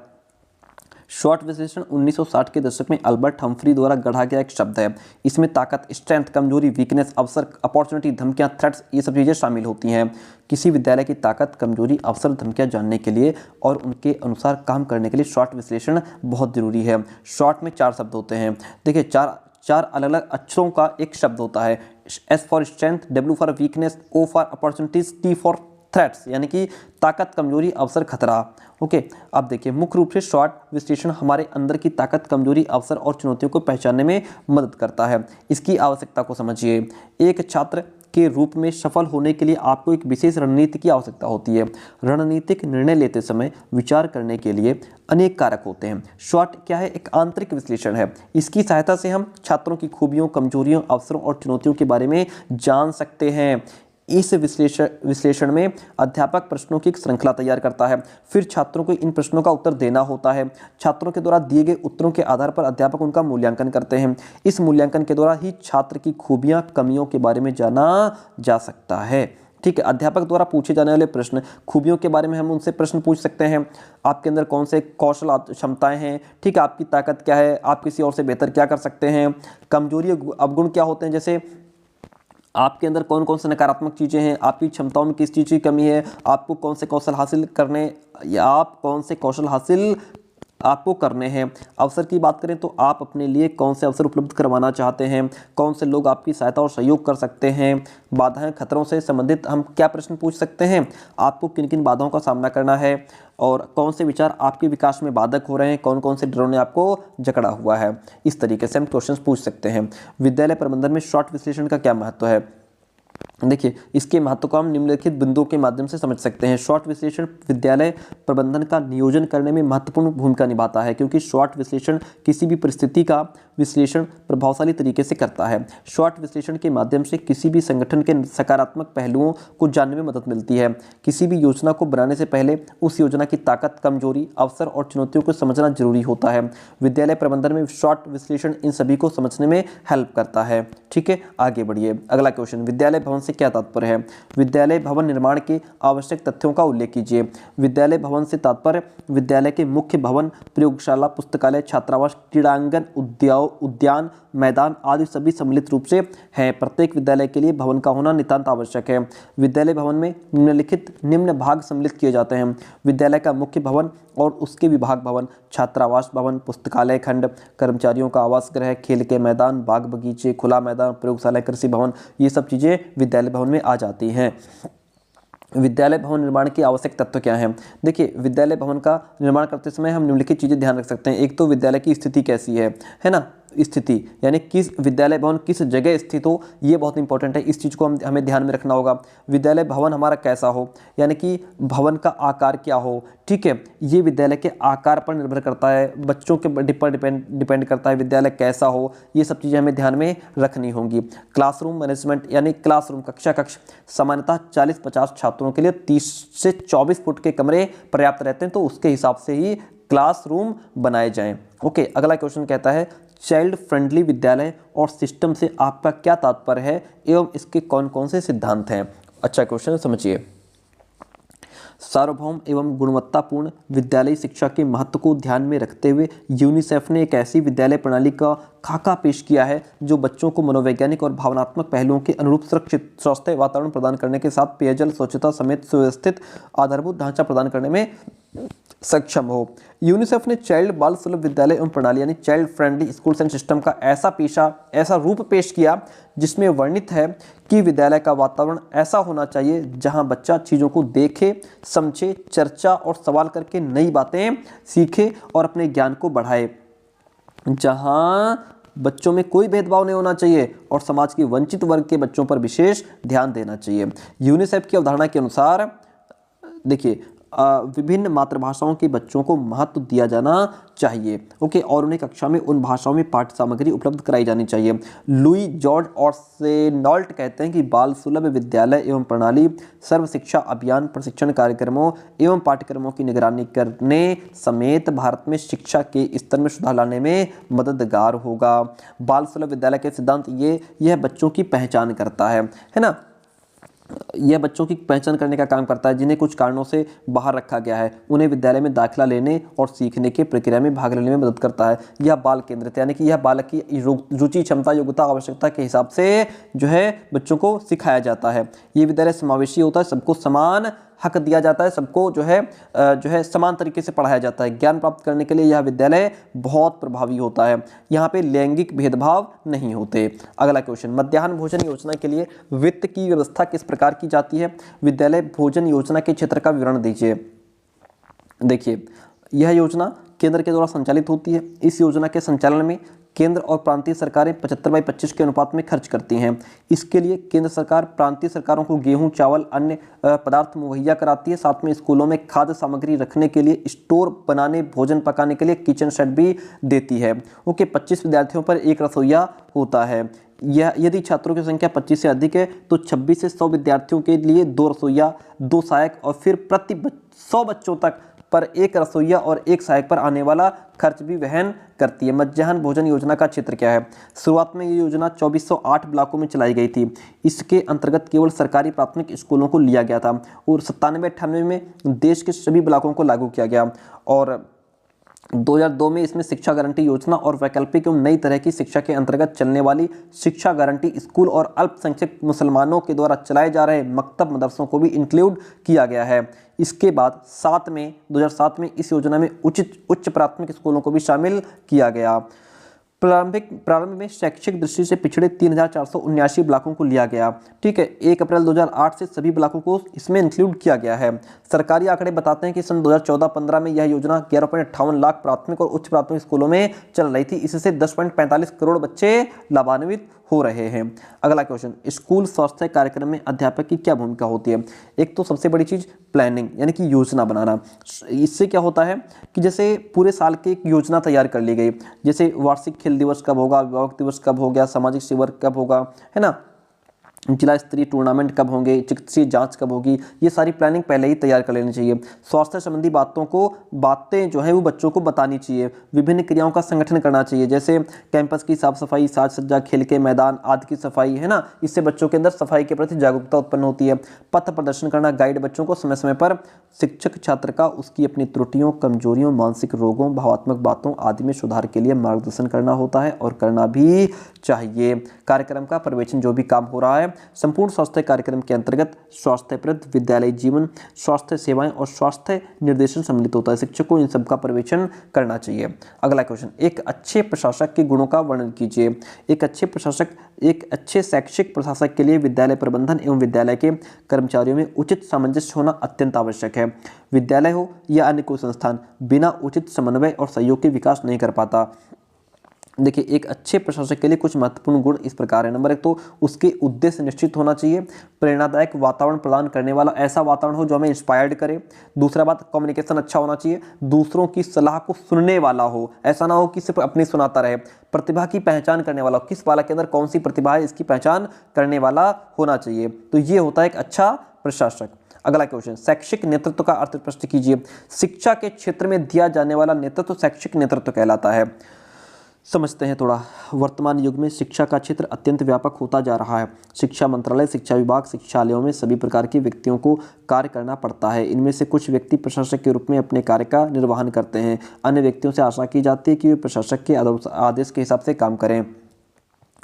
शॉर्ट विश्लेषण 1960 के दशक में अल्बर्ट हम्फ्री द्वारा गढ़ा गया एक शब्द है। इसमें ताकत, स्ट्रेंथ, कमजोरी, वीकनेस, अवसर, अपॉर्चुनिटी, धमकियां, थ्रेट्स, ये सब चीज़ें शामिल होती हैं। किसी विद्यालय की ताकत, कमजोरी, अवसर, धमकियां जानने के लिए और उनके अनुसार काम करने के लिए शॉर्ट विश्लेषण बहुत जरूरी है। शॉर्ट में 4 शब्द होते हैं। देखिए चार अलग अलग अक्षरों का एक शब्द होता है। S for strength, W for weakness, O for opportunities, T for threats, यानी कि ताकत, कमजोरी, अवसर, खतरा। ओके, अब देखिए मुख्य रूप से शॉर्ट विश्लेषण हमारे अंदर की ताकत, कमजोरी, अवसर और चुनौतियों को पहचानने में मदद करता है। इसकी आवश्यकता को समझिए। एक छात्र के रूप में सफल होने के लिए आपको एक विशेष रणनीति की आवश्यकता होती है। रणनीतिक निर्णय लेते समय विचार करने के लिए अनेक कारक होते हैं। शॉर्ट क्या है? एक आंतरिक विश्लेषण है। इसकी सहायता से हम छात्रों की खूबियों, कमजोरियों, अवसरों और चुनौतियों के बारे में जान सकते हैं। इस विश्लेषण में अध्यापक प्रश्नों की एक श्रृंखला तैयार करता है, फिर छात्रों को इन प्रश्नों का उत्तर देना होता है। छात्रों के द्वारा दिए गए उत्तरों के आधार पर अध्यापक उनका मूल्यांकन करते हैं। इस मूल्यांकन के द्वारा ही छात्र की खूबियां, कमियों के बारे में जाना जा सकता है। ठीक है, अध्यापक द्वारा पूछे जाने वाले प्रश्न, खूबियों के बारे में हम उनसे प्रश्न पूछ सकते हैं। आपके अंदर कौन से कौशल, क्षमताएं हैं, ठीक है, आपकी ताकत क्या है, आप किसी और से बेहतर क्या कर सकते हैं। कमजोरी, अवगुण क्या होते हैं, जैसे आपके अंदर कौन कौन से नकारात्मक चीज़ें हैं, आपकी क्षमताओं में किस चीज़ की कमी है, आपको कौन से कौशल हासिल करने या आप कौन से कौशल हासिल आपको करने हैं। अवसर की बात करें तो आप अपने लिए कौन से अवसर उपलब्ध करवाना चाहते हैं, कौन से लोग आपकी सहायता और सहयोग कर सकते हैं। बाधाएं, खतरों से संबंधित हम क्या प्रश्न पूछ सकते हैं, आपको किन किन बाधाओं का सामना करना है और कौन से विचार आपके विकास में बाधक हो रहे हैं, कौन कौन से डरों ने आपको जकड़ा हुआ है। इस तरीके से हम क्वेश्चन पूछ सकते हैं। विद्यालय प्रबंधन में शॉर्ट विश्लेषण का क्या महत्व है? देखिए इसके महत्व को हम निम्नलिखित बिंदुओं के माध्यम से समझ सकते हैं। शॉर्ट विश्लेषण विद्यालय प्रबंधन का नियोजन करने में महत्वपूर्ण भूमिका निभाता है, क्योंकि शॉर्ट विश्लेषण किसी भी परिस्थिति का विश्लेषण प्रभावशाली तरीके से करता है। शॉर्ट विश्लेषण के माध्यम से किसी भी संगठन के सकारात्मक पहलुओं को जानने में मदद मिलती है। किसी भी योजना को बनाने से पहले उस योजना की ताकत, कमजोरी, अवसर और चुनौतियों को समझना जरूरी होता है। विद्यालय प्रबंधन में शॉर्ट विश्लेषण इन सभी को समझने में हेल्प करता है। ठीक है, आगे बढ़िए। अगला क्वेश्चन, विद्यालय भवन से क्या तात्पर्य है? विद्यालय भवन निर्माण के आवश्यक तथ्यों का उल्लेख कीजिए। विद्यालय भवन से तात्पर्य विद्यालय के मुख्य भवन, प्रयोगशाला, पुस्तकालय, छात्रावास, क्रीड़ांगन, उद्यान, मैदान आदि सभी सम्मिलित रूप से हैं। प्रत्येक विद्यालय के लिए भवन का होना नितांत आवश्यक है। विद्यालय भवन में निम्न भाग सम्मिलित किए जाते हैं। विद्यालय का मुख्य भवन और उसके विभाग भवन, छात्रावास भवन, पुस्तकालय खंड, कर्मचारियों का आवास गृह, खेल के मैदान, बाग बगीचे, खुला मैदान, प्रयोगशाला, कृषि भवन, ये सब चीज़ें विद्यालय भवन में आ जाती हैं। विद्यालय भवन निर्माण की आवश्यक तत्व क्या हैं? देखिए विद्यालय भवन का निर्माण करते समय हम निम्नलिखित चीज़ें ध्यान रख सकते हैं। एक तो विद्यालय की स्थिति कैसी है ना, स्थिति, यानी किस विद्यालय भवन किस जगह स्थित हो, ये बहुत इंपॉर्टेंट है। इस चीज़ को हमें ध्यान में रखना होगा। विद्यालय भवन हमारा कैसा हो, यानी कि भवन का आकार क्या हो, ठीक है, ये विद्यालय के आकार पर निर्भर करता है, बच्चों के पर डिपेंड करता है विद्यालय कैसा हो, ये सब चीज़ें हमें ध्यान में रखनी होंगी। क्लासरूम मैनेजमेंट, यानी क्लासरूम कक्ष सामान्यतः 40-50 छात्रों के लिए 30 से 24 फुट के कमरे पर्याप्त रहते हैं, तो उसके हिसाब से ही क्लासरूम बनाए जाएं। ओके, अगला क्वेश्चन कहता है चाइल्ड फ्रेंडली विद्यालय और सिस्टम से आपका क्या तात्पर्य है एवं इसके कौन कौन से सिद्धांत हैं। अच्छा क्वेश्चन, समझिए। सार्वभौम एवं गुणवत्तापूर्ण विद्यालयी शिक्षा के महत्व को ध्यान में रखते हुए यूनिसेफ ने एक ऐसी विद्यालय प्रणाली का खाका पेश किया है जो बच्चों को मनोवैज्ञानिक और भावनात्मक पहलुओं के अनुरूप सुरक्षित स्वस्थ वातावरण प्रदान करने के साथ पेयजल, स्वच्छता समेत सुव्यवस्थित आधारभूत ढांचा प्रदान करने में सक्षम हो। यूनिसेफ ने चाइल्ड बाल सुलभ विद्यालय एवं प्रणाली यानी child friendly schools and system का ऐसा रूप पेश किया जिसमें वर्णित है कि विद्यालय का वातावरण ऐसा होना चाहिए जहां बच्चा चीज़ों को देखे, समझे, चर्चा और सवाल करके नई बातें सीखे और अपने ज्ञान को बढ़ाए, जहां बच्चों में कोई भेदभाव नहीं होना चाहिए और समाज के वंचित वर्ग के बच्चों पर विशेष ध्यान देना चाहिए। यूनिसेफ की अवधारणा के अनुसार देखिए विभिन्न मातृभाषाओं के बच्चों को महत्व दिया जाना चाहिए, ओके, और उन्हें कक्षा में उन भाषाओं में पाठ्य सामग्री उपलब्ध कराई जानी चाहिए। लुई जॉर्ज और सेनॉल्ट कहते हैं कि बाल सुलभ विद्यालय एवं प्रणाली सर्व शिक्षा अभियान, प्रशिक्षण कार्यक्रमों एवं पाठ्यक्रमों की निगरानी करने समेत भारत में शिक्षा के स्तर में सुधार लाने में मददगार होगा। बाल सुलभ विद्यालय के सिद्धांत यह बच्चों की पहचान करता है ना, यह बच्चों की पहचान करने का काम करता है जिन्हें कुछ कारणों से बाहर रखा गया है, उन्हें विद्यालय में दाखिला लेने और सीखने की प्रक्रिया में भाग लेने में मदद करता है। यह बाल केंद्रित, यानी कि यह बालक की रुचि, क्षमता, योग्यता, आवश्यकता के हिसाब से जो है बच्चों को सिखाया जाता है। ये विद्यालय समावेशी होता है, सबको समान हक दिया जाता है, सबको जो है समान तरीके से पढ़ाया जाता है। ज्ञान प्राप्त करने के लिए यह विद्यालय बहुत प्रभावी होता है। यहाँ पे लैंगिक भेदभाव नहीं होते। अगला क्वेश्चन, मध्याह्न भोजन योजना के लिए वित्त की व्यवस्था किस प्रकार की जाती है? विद्यालय भोजन योजना के क्षेत्र का विवरण दीजिए। देखिए, यह योजना केंद्र के द्वारा संचालित होती है। इस योजना के संचालन में केंद्र और प्रांतीय सरकारें 75/25 के अनुपात में खर्च करती हैं। इसके लिए केंद्र सरकार प्रांतीय सरकारों को गेहूं, चावल, अन्य पदार्थ मुहैया कराती है। साथ में स्कूलों में खाद्य सामग्री रखने के लिए स्टोर बनाने, भोजन पकाने के लिए किचन सेट भी देती है। ओके, 25 विद्यार्थियों पर एक रसोइया होता है। यह यदि छात्रों की संख्या 25 से अधिक है तो 26 से 100 विद्यार्थियों के लिए 2 रसोइया, 2 सहायक और फिर प्रति 100 बच्चों तक पर 1 रसोइया और 1 सहायक पर आने वाला खर्च भी वहन करती है। मध्याह्न भोजन योजना का क्षेत्र क्या है? शुरुआत में ये योजना 2408 ब्लॉकों में चलाई गई थी। इसके अंतर्गत केवल सरकारी प्राथमिक स्कूलों को लिया गया था और 97-98 में देश के सभी ब्लॉकों को लागू किया गया और 2002 में इसमें शिक्षा गारंटी योजना और वैकल्पिक एवं नई तरह की शिक्षा के अंतर्गत चलने वाली शिक्षा गारंटी स्कूल और अल्पसंख्यक मुसलमानों के द्वारा चलाए जा रहे मकतब मदरसों को भी इंक्लूड किया गया है। इसके बाद 2007 में इस योजना में उच्च प्राथमिक स्कूलों को भी शामिल किया गया। प्रारंभ में शैक्षिक दृष्टि से पिछड़े 3479 ब्लॉकों को लिया गया। ठीक है, 1 अप्रैल 2008 से सभी ब्लॉकों को इसमें इंक्लूड किया गया है। सरकारी आंकड़े बताते हैं कि सन 2014-15 में यह योजना 11.58 लाख प्राथमिक और उच्च प्राथमिक स्कूलों में चल रही थी। इससे 10.45 करोड़ बच्चे लाभान्वित हो रहे हैं। अगला क्वेश्चन, स्कूल स्वास्थ्य कार्यक्रम में अध्यापक की क्या भूमिका होती है? एक तो सबसे बड़ी चीज प्लानिंग, यानी कि योजना बनाना। इससे क्या होता है कि जैसे पूरे साल की एक योजना तैयार कर ली गई, जैसे वार्षिक खेल दिवस कब होगा, अभिभावक दिवस कब हो गया, सामाजिक शिविर कब होगा, है ना, जिला स्तरीय टूर्नामेंट कब होंगे, चिकित्सीय जांच कब होगी, ये सारी प्लानिंग पहले ही तैयार कर लेनी चाहिए। स्वास्थ्य संबंधी बातें जो है वो बच्चों को बतानी चाहिए। विभिन्न क्रियाओं का संगठन करना चाहिए, जैसे कैंपस की साफ सफाई, साज सज्जा, खेल के मैदान आदि की सफाई, है ना, इससे बच्चों के अंदर सफाई के प्रति जागरूकता उत्पन्न होती है। पथ प्रदर्शन करना, गाइड बच्चों को समय समय पर शिक्षक छात्र का उसकी अपनी त्रुटियों, कमजोरियों, मानसिक रोगों, भावात्मक बातों आदि में सुधार के लिए मार्गदर्शन करना होता है और करना भी चाहिए। कार्यक्रम का पर्यवेक्षण, जो भी काम हो रहा है, संपूर्ण स्वास्थ्य कार्यक्रम के अंतर्गत स्वास्थ्यप्रद विद्यालय जीवन, स्वास्थ्य सेवाएं और स्वास्थ्य निर्देशन सम्मिलित होता है। शिक्षक को इन सब का पर्यवेक्षण करना चाहिए। अगला क्वेश्चन, एक अच्छे प्रशासक के गुणों का वर्णन कीजिए। एक अच्छे शैक्षिक प्रशासक के लिए विद्यालय प्रबंधन एवं विद्यालय के कर्मचारियों में उचित सामंजस्य होना अत्यंत आवश्यक है। विद्यालय हो या अन्य कोई संस्थान बिना उचित समन्वय और सहयोग के विकास नहीं कर पाता। देखिए, एक अच्छे प्रशासक के लिए कुछ महत्वपूर्ण गुण इस प्रकार है। नंबर 1 तो उसके उद्देश्य निश्चित होना चाहिए, प्रेरणादायक वातावरण प्रदान करने वाला ऐसा वातावरण हो जो हमें इंस्पायर्ड करे। दूसरा बात, कम्युनिकेशन अच्छा होना चाहिए, दूसरों की सलाह को सुनने वाला हो, ऐसा ना हो कि सिर्फ अपनी सुनाता रहे। प्रतिभा की पहचान करने वाला हो, किस बालक के अंदर कौन सी प्रतिभा है इसकी पहचान करने वाला होना चाहिए। तो ये होता है एक अच्छा प्रशासक। अगला क्वेश्चन, शैक्षिक नेतृत्व का अर्थ स्पष्ट कीजिए। शिक्षा के क्षेत्र में दिया जाने वाला नेतृत्व शैक्षिक नेतृत्व कहलाता है। समझते हैं थोड़ा। वर्तमान युग में शिक्षा का क्षेत्र अत्यंत व्यापक होता जा रहा है। शिक्षा मंत्रालय, शिक्षा विभाग, शिक्षालयों में सभी प्रकार के व्यक्तियों को कार्य करना पड़ता है। इनमें से कुछ व्यक्ति प्रशासक के रूप में अपने कार्य का निर्वहन करते हैं, अन्य व्यक्तियों से आशा की जाती है कि वे प्रशासक के आदेश के हिसाब से काम करें।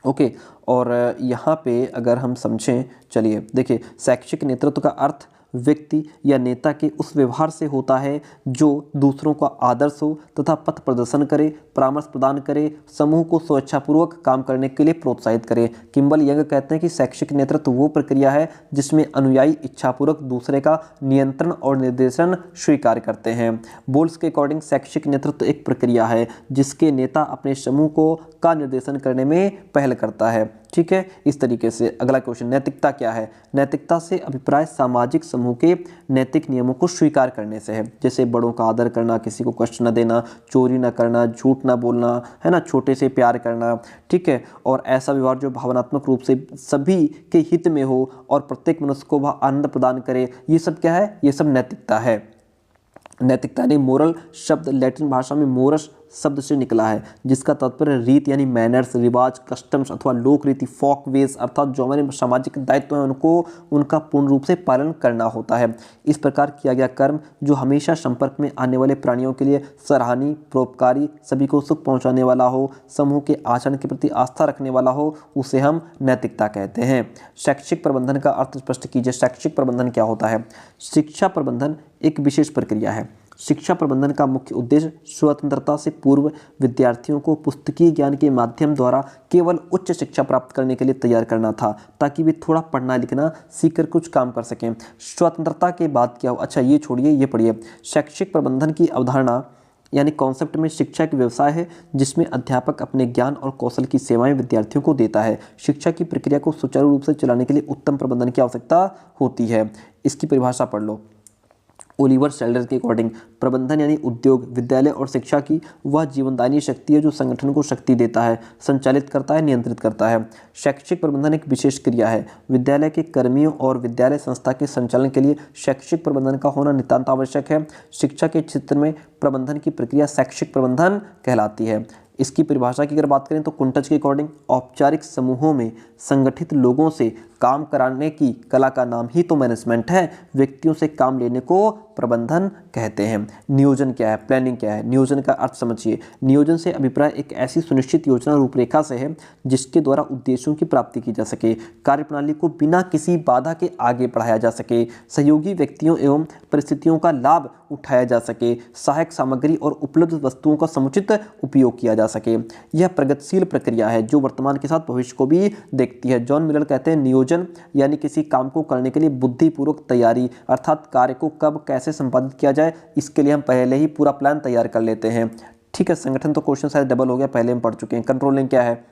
ओके, और यहाँ पे अगर हम समझें, चलिए देखिए, शैक्षिक नेतृत्व का अर्थ व्यक्ति या नेता के उस व्यवहार से होता है जो दूसरों का आदर्श हो तथा पथ प्रदर्शन करे, परामर्श प्रदान करे, समूह को स्वेच्छापूर्वक काम करने के लिए प्रोत्साहित करे। किम्बल यंग कहते हैं कि शैक्षिक नेतृत्व वो प्रक्रिया है जिसमें अनुयायी इच्छापूर्वक दूसरे का नियंत्रण और निर्देशन स्वीकार करते हैं। बोल्स के अकॉर्डिंग शैक्षिक नेतृत्व एक प्रक्रिया है जिसके नेता अपने समूह को का निर्देशन करने में पहल करता है। ठीक है, इस तरीके से। अगला क्वेश्चन, नैतिकता क्या है? नैतिकता से अभिप्राय सामाजिक समूह के नैतिक नियमों को स्वीकार करने से है, जैसे बड़ों का आदर करना, किसी को कष्ट न देना, चोरी न करना, झूठ न बोलना, है ना, छोटे से प्यार करना। ठीक है, और ऐसा व्यवहार जो भावनात्मक रूप से सभी के हित में हो और प्रत्येक मनुष्य को वह आनंद प्रदान करे, ये सब क्या है? ये सब नैतिकता है। नैतिकता यानी मोरल शब्द लैटिन भाषा में मोरस शब्द से निकला है, जिसका तात्पर्य रीत यानी मैनर्स, रिवाज, कस्टम्स अथवा लोक रीति, फॉक वेज, अर्थात जो हमारे सामाजिक दायित्व हैं उनको उनका पूर्ण रूप से पालन करना होता है। इस प्रकार किया गया कर्म जो हमेशा संपर्क में आने वाले प्राणियों के लिए सराहनीय, परोपकारी, सभी को सुख पहुंचाने वाला हो, समूह के आचरण के प्रति आस्था रखने वाला हो, उसे हम नैतिकता कहते हैं। शैक्षिक प्रबंधन का अर्थ स्पष्ट कीजिए। शैक्षिक प्रबंधन क्या होता है? शिक्षा प्रबंधन एक विशेष प्रक्रिया है। शिक्षा प्रबंधन का मुख्य उद्देश्य स्वतंत्रता से पूर्व विद्यार्थियों को पुस्तकीय ज्ञान के माध्यम द्वारा केवल उच्च शिक्षा प्राप्त करने के लिए तैयार करना था, ताकि वे थोड़ा पढ़ना लिखना सीखकर कुछ काम कर सकें। स्वतंत्रता के बाद क्या हो? अच्छा, ये छोड़िए, ये पढ़िए। शैक्षिक प्रबंधन की अवधारणा यानी कॉन्सेप्ट में शिक्षा एक व्यवसाय है जिसमें अध्यापक अपने ज्ञान और कौशल की सेवाएं विद्यार्थियों को देता है। शिक्षा की प्रक्रिया को सुचारू रूप से चलाने के लिए उत्तम प्रबंधन की आवश्यकता होती है। इसकी परिभाषा पढ़ लो। ओलिवर शेल्डर के अकॉर्डिंग प्रबंधन यानी उद्योग, विद्यालय और शिक्षा की वह जीवनदायिनी शक्ति है जो संगठन को शक्ति देता है, संचालित करता है, नियंत्रित करता है। शैक्षिक प्रबंधन एक विशेष क्रिया है। विद्यालय के कर्मियों और विद्यालय संस्था के संचालन के लिए शैक्षिक प्रबंधन का होना नितांत आवश्यक है। शिक्षा के क्षेत्र में प्रबंधन की प्रक्रिया शैक्षिक प्रबंधन कहलाती है। इसकी परिभाषा की अगर बात करें तो कुंटज के अकॉर्डिंग औपचारिक समूहों में संगठित लोगों से काम कराने की कला का नाम ही तो मैनेजमेंट है। व्यक्तियों से काम लेने को प्रबंधन कहते हैं। नियोजन क्या है? प्लानिंग क्या है? नियोजन का अर्थ समझिए। नियोजन से अभिप्राय एक ऐसी सुनिश्चित योजना रूपरेखा से है जिसके द्वारा उद्देश्यों की प्राप्ति की जा सके, कार्यप्रणाली को बिना किसी बाधा के आगे बढ़ाया जा सके, सहयोगी व्यक्तियों एवं परिस्थितियों का लाभ उठाया जा सके, सहायक सामग्री और उपलब्ध वस्तुओं का समुचित उपयोग किया जा सके। यह प्रगतिशील प्रक्रिया है जो वर्तमान के साथ भविष्य को भी देखती है। जॉन मिलर कहते हैं नियोजन यानी किसी काम को करने के लिए बुद्धिपूर्वक तैयारी, अर्थात कार्य को कब कैसे संपादित किया जाए इसके लिए हम पहले ही पूरा प्लान तैयार कर लेते हैं। ठीक है, संगठन तो क्वेश्चन शायद डबल हो गया, पहले हम पढ़ चुके हैं। कंट्रोलिंग क्या है?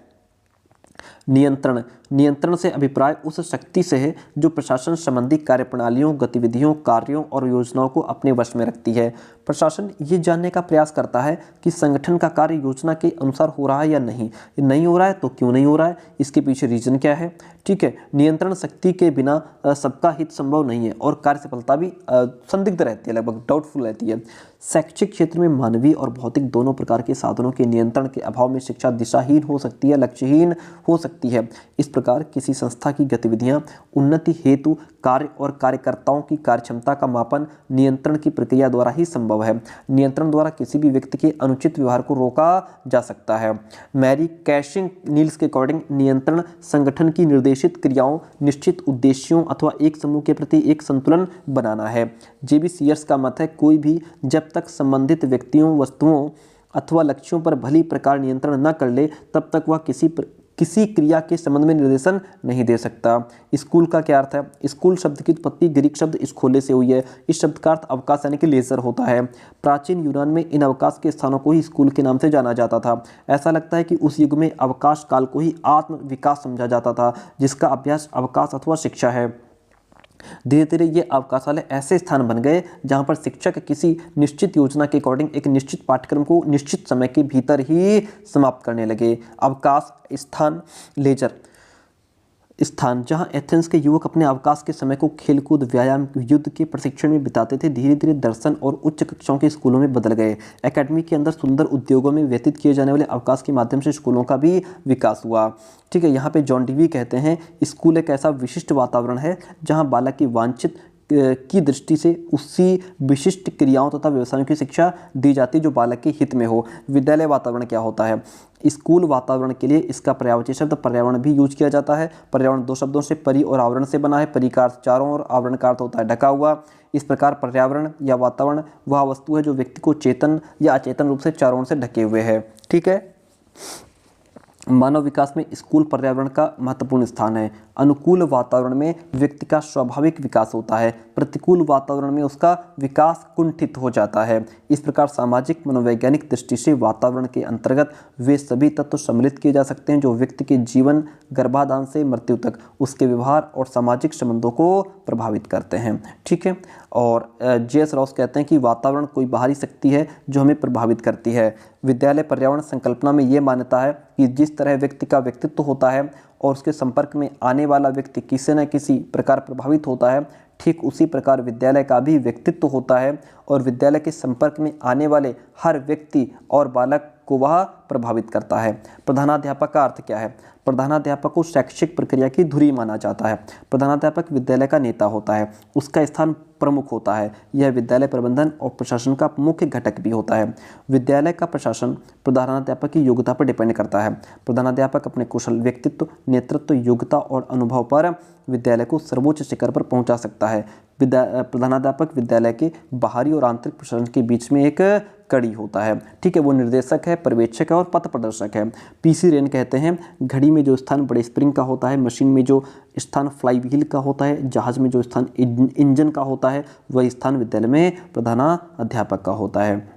नियंत्रण। नियंत्रण से अभिप्राय उस शक्ति से है जो प्रशासन संबंधी कार्यप्रणालियों, गतिविधियों, कार्यों और योजनाओं को अपने वश में रखती है। प्रशासन ये जानने का प्रयास करता है कि संगठन का कार्य योजना के अनुसार हो रहा है या नहीं। नहीं हो रहा है तो क्यों नहीं हो रहा है, इसके पीछे रीजन क्या है। ठीक है, नियंत्रण शक्ति के बिना सबका हित संभव नहीं है और कार्य सफलता भी संदिग्ध रहती है, लगभग डाउटफुल रहती है। शैक्षिक क्षेत्र में मानवीय और भौतिक दोनों प्रकार के साधनों के नियंत्रण के अभाव में शिक्षा दिशाहीन हो सकती है, लक्ष्यहीन हो सकती है। इस प्रकार किसी संस्था की गतिविधियां उन्नति हेतु कार्य और कार्यकर्ताओं की कार्यक्षमता का मापन नियंत्रण की प्रक्रिया द्वारा ही संभव है। नियंत्रण द्वारा किसी भी व्यक्ति के अनुचित व्यवहार को रोका जा सकता है। मैरी कैशिंग नील्स के अकॉर्डिंग नियंत्रण संगठन की निर्देशित क्रियाओं, निश्चित उद्देश्यों अथवा एक समूह के प्रति एक संतुलन बनाना है। जेबी सीयर्स का मत है कोई भी जब तक संबंधित व्यक्तियों, वस्तुओं अथवा लक्ष्यों पर भली प्रकार नियंत्रण न कर ले तब तक वह किसी किसी क्रिया के संबंध में निर्देशन नहीं दे सकता। स्कूल का क्या अर्थ है? स्कूल शब्द की उत्पत्ति ग्रीक शब्द स्कूले से हुई है। इस शब्द का अर्थ अवकाश यानी कि लेजर होता है। प्राचीन यूनान में इन अवकाश के स्थानों को ही स्कूल के नाम से जाना जाता था। ऐसा लगता है कि उस युग में अवकाश काल को ही आत्म विकास समझा जाता था, जिसका अभ्यास अवकाश अथवा शिक्षा है। धीरे धीरे ये अवकाशालय ऐसे स्थान बन गए जहाँ पर शिक्षक किसी निश्चित योजना के अकॉर्डिंग एक निश्चित पाठ्यक्रम को निश्चित समय के भीतर ही समाप्त करने लगे। अवकाश स्थान, लेजर स्थान, जहाँ एथेंस के युवक अपने अवकाश के समय को खेलकूद, व्यायाम, युद्ध के प्रशिक्षण में बिताते थे, धीरे धीरे दर्शन और उच्च कक्षाओं के स्कूलों में बदल गए। एकेडमी के अंदर सुंदर उद्योगों में व्यतीत किए जाने वाले अवकाश के माध्यम से स्कूलों का भी विकास हुआ। ठीक है, यहाँ पे जॉन डीवी कहते हैं स्कूल एक ऐसा विशिष्ट वातावरण है जहाँ बालक की वांछित की दृष्टि से उसी विशिष्ट क्रियाओं तथा व्यवसायों की शिक्षा दी जाती जो बालक के हित में हो। विद्यालय वातावरण क्या होता है? स्कूल वातावरण के लिए इसका पर्यायवाची शब्द पर्यावरण भी यूज किया जाता है। पर्यावरण दो शब्दों से परि और आवरण से बना है। परि का अर्थ चारों ओर, आवरण का अर्थ होता है ढका हुआ। इस प्रकार पर्यावरण या वातावरण वह वस्तु है जो व्यक्ति को चेतन या अचेतन रूप से चारों ओर से ढके हुए है। ठीक है, मानव विकास में स्कूल पर्यावरण का महत्वपूर्ण स्थान है। अनुकूल वातावरण में व्यक्ति का स्वाभाविक विकास होता है, प्रतिकूल वातावरण में उसका विकास कुंठित हो जाता है। इस प्रकार सामाजिक मनोवैज्ञानिक दृष्टि से वातावरण के अंतर्गत वे सभी तत्व सम्मिलित किए जा सकते हैं जो व्यक्ति के जीवन, गर्भाधान से मृत्यु तक उसके व्यवहार और सामाजिक संबंधों को प्रभावित करते हैं। ठीक है, और जे.एस. रॉस कहते हैं कि वातावरण कोई बाहरी शक्ति है जो हमें प्रभावित करती है। विद्यालय पर्यावरण संकल्पना में ये मान्यता है कि जिस तरह व्यक्ति का व्यक्तित्व होता है और उसके संपर्क में आने वाला व्यक्ति किसी न किसी प्रकार प्रभावित होता है, ठीक उसी प्रकार विद्यालय का भी व्यक्तित्व होता है और विद्यालय के संपर्क में आने वाले हर व्यक्ति और बालक को वह प्रभावित करता है। प्रधानाध्यापक का अर्थ क्या है? प्रधानाध्यापक को शैक्षिक प्रक्रिया की धुरी माना जाता है। प्रधानाध्यापक विद्यालय का नेता होता है, उसका स्थान प्रमुख होता है। यह विद्यालय प्रबंधन और प्रशासन का मुख्य घटक भी होता है। विद्यालय का प्रशासन प्रधानाध्यापक की योग्यता पर डिपेंड करता है। प्रधानाध्यापक अपने कुशल व्यक्तित्व, नेतृत्व, योग्यता और अनुभव पर विद्यालय को सर्वोच्च शिखर पर पहुंचा सकता है। प्रधानाध्यापक विद्यालय के बाहरी और आंतरिक प्रशासन के बीच में एक कड़ी होता है। ठीक है, वो निर्देशक है, पर्यवेक्षक है और पथ प्रदर्शक है। पीसी रेन कहते हैं घड़ी में जो स्थान बड़े स्प्रिंग का होता है, मशीन में जो स्थान फ्लाई व्हील का होता है, जहाज में जो स्थान इंजन का होता है, वह स्थान विद्यालय में प्रधानाध्यापक का होता है।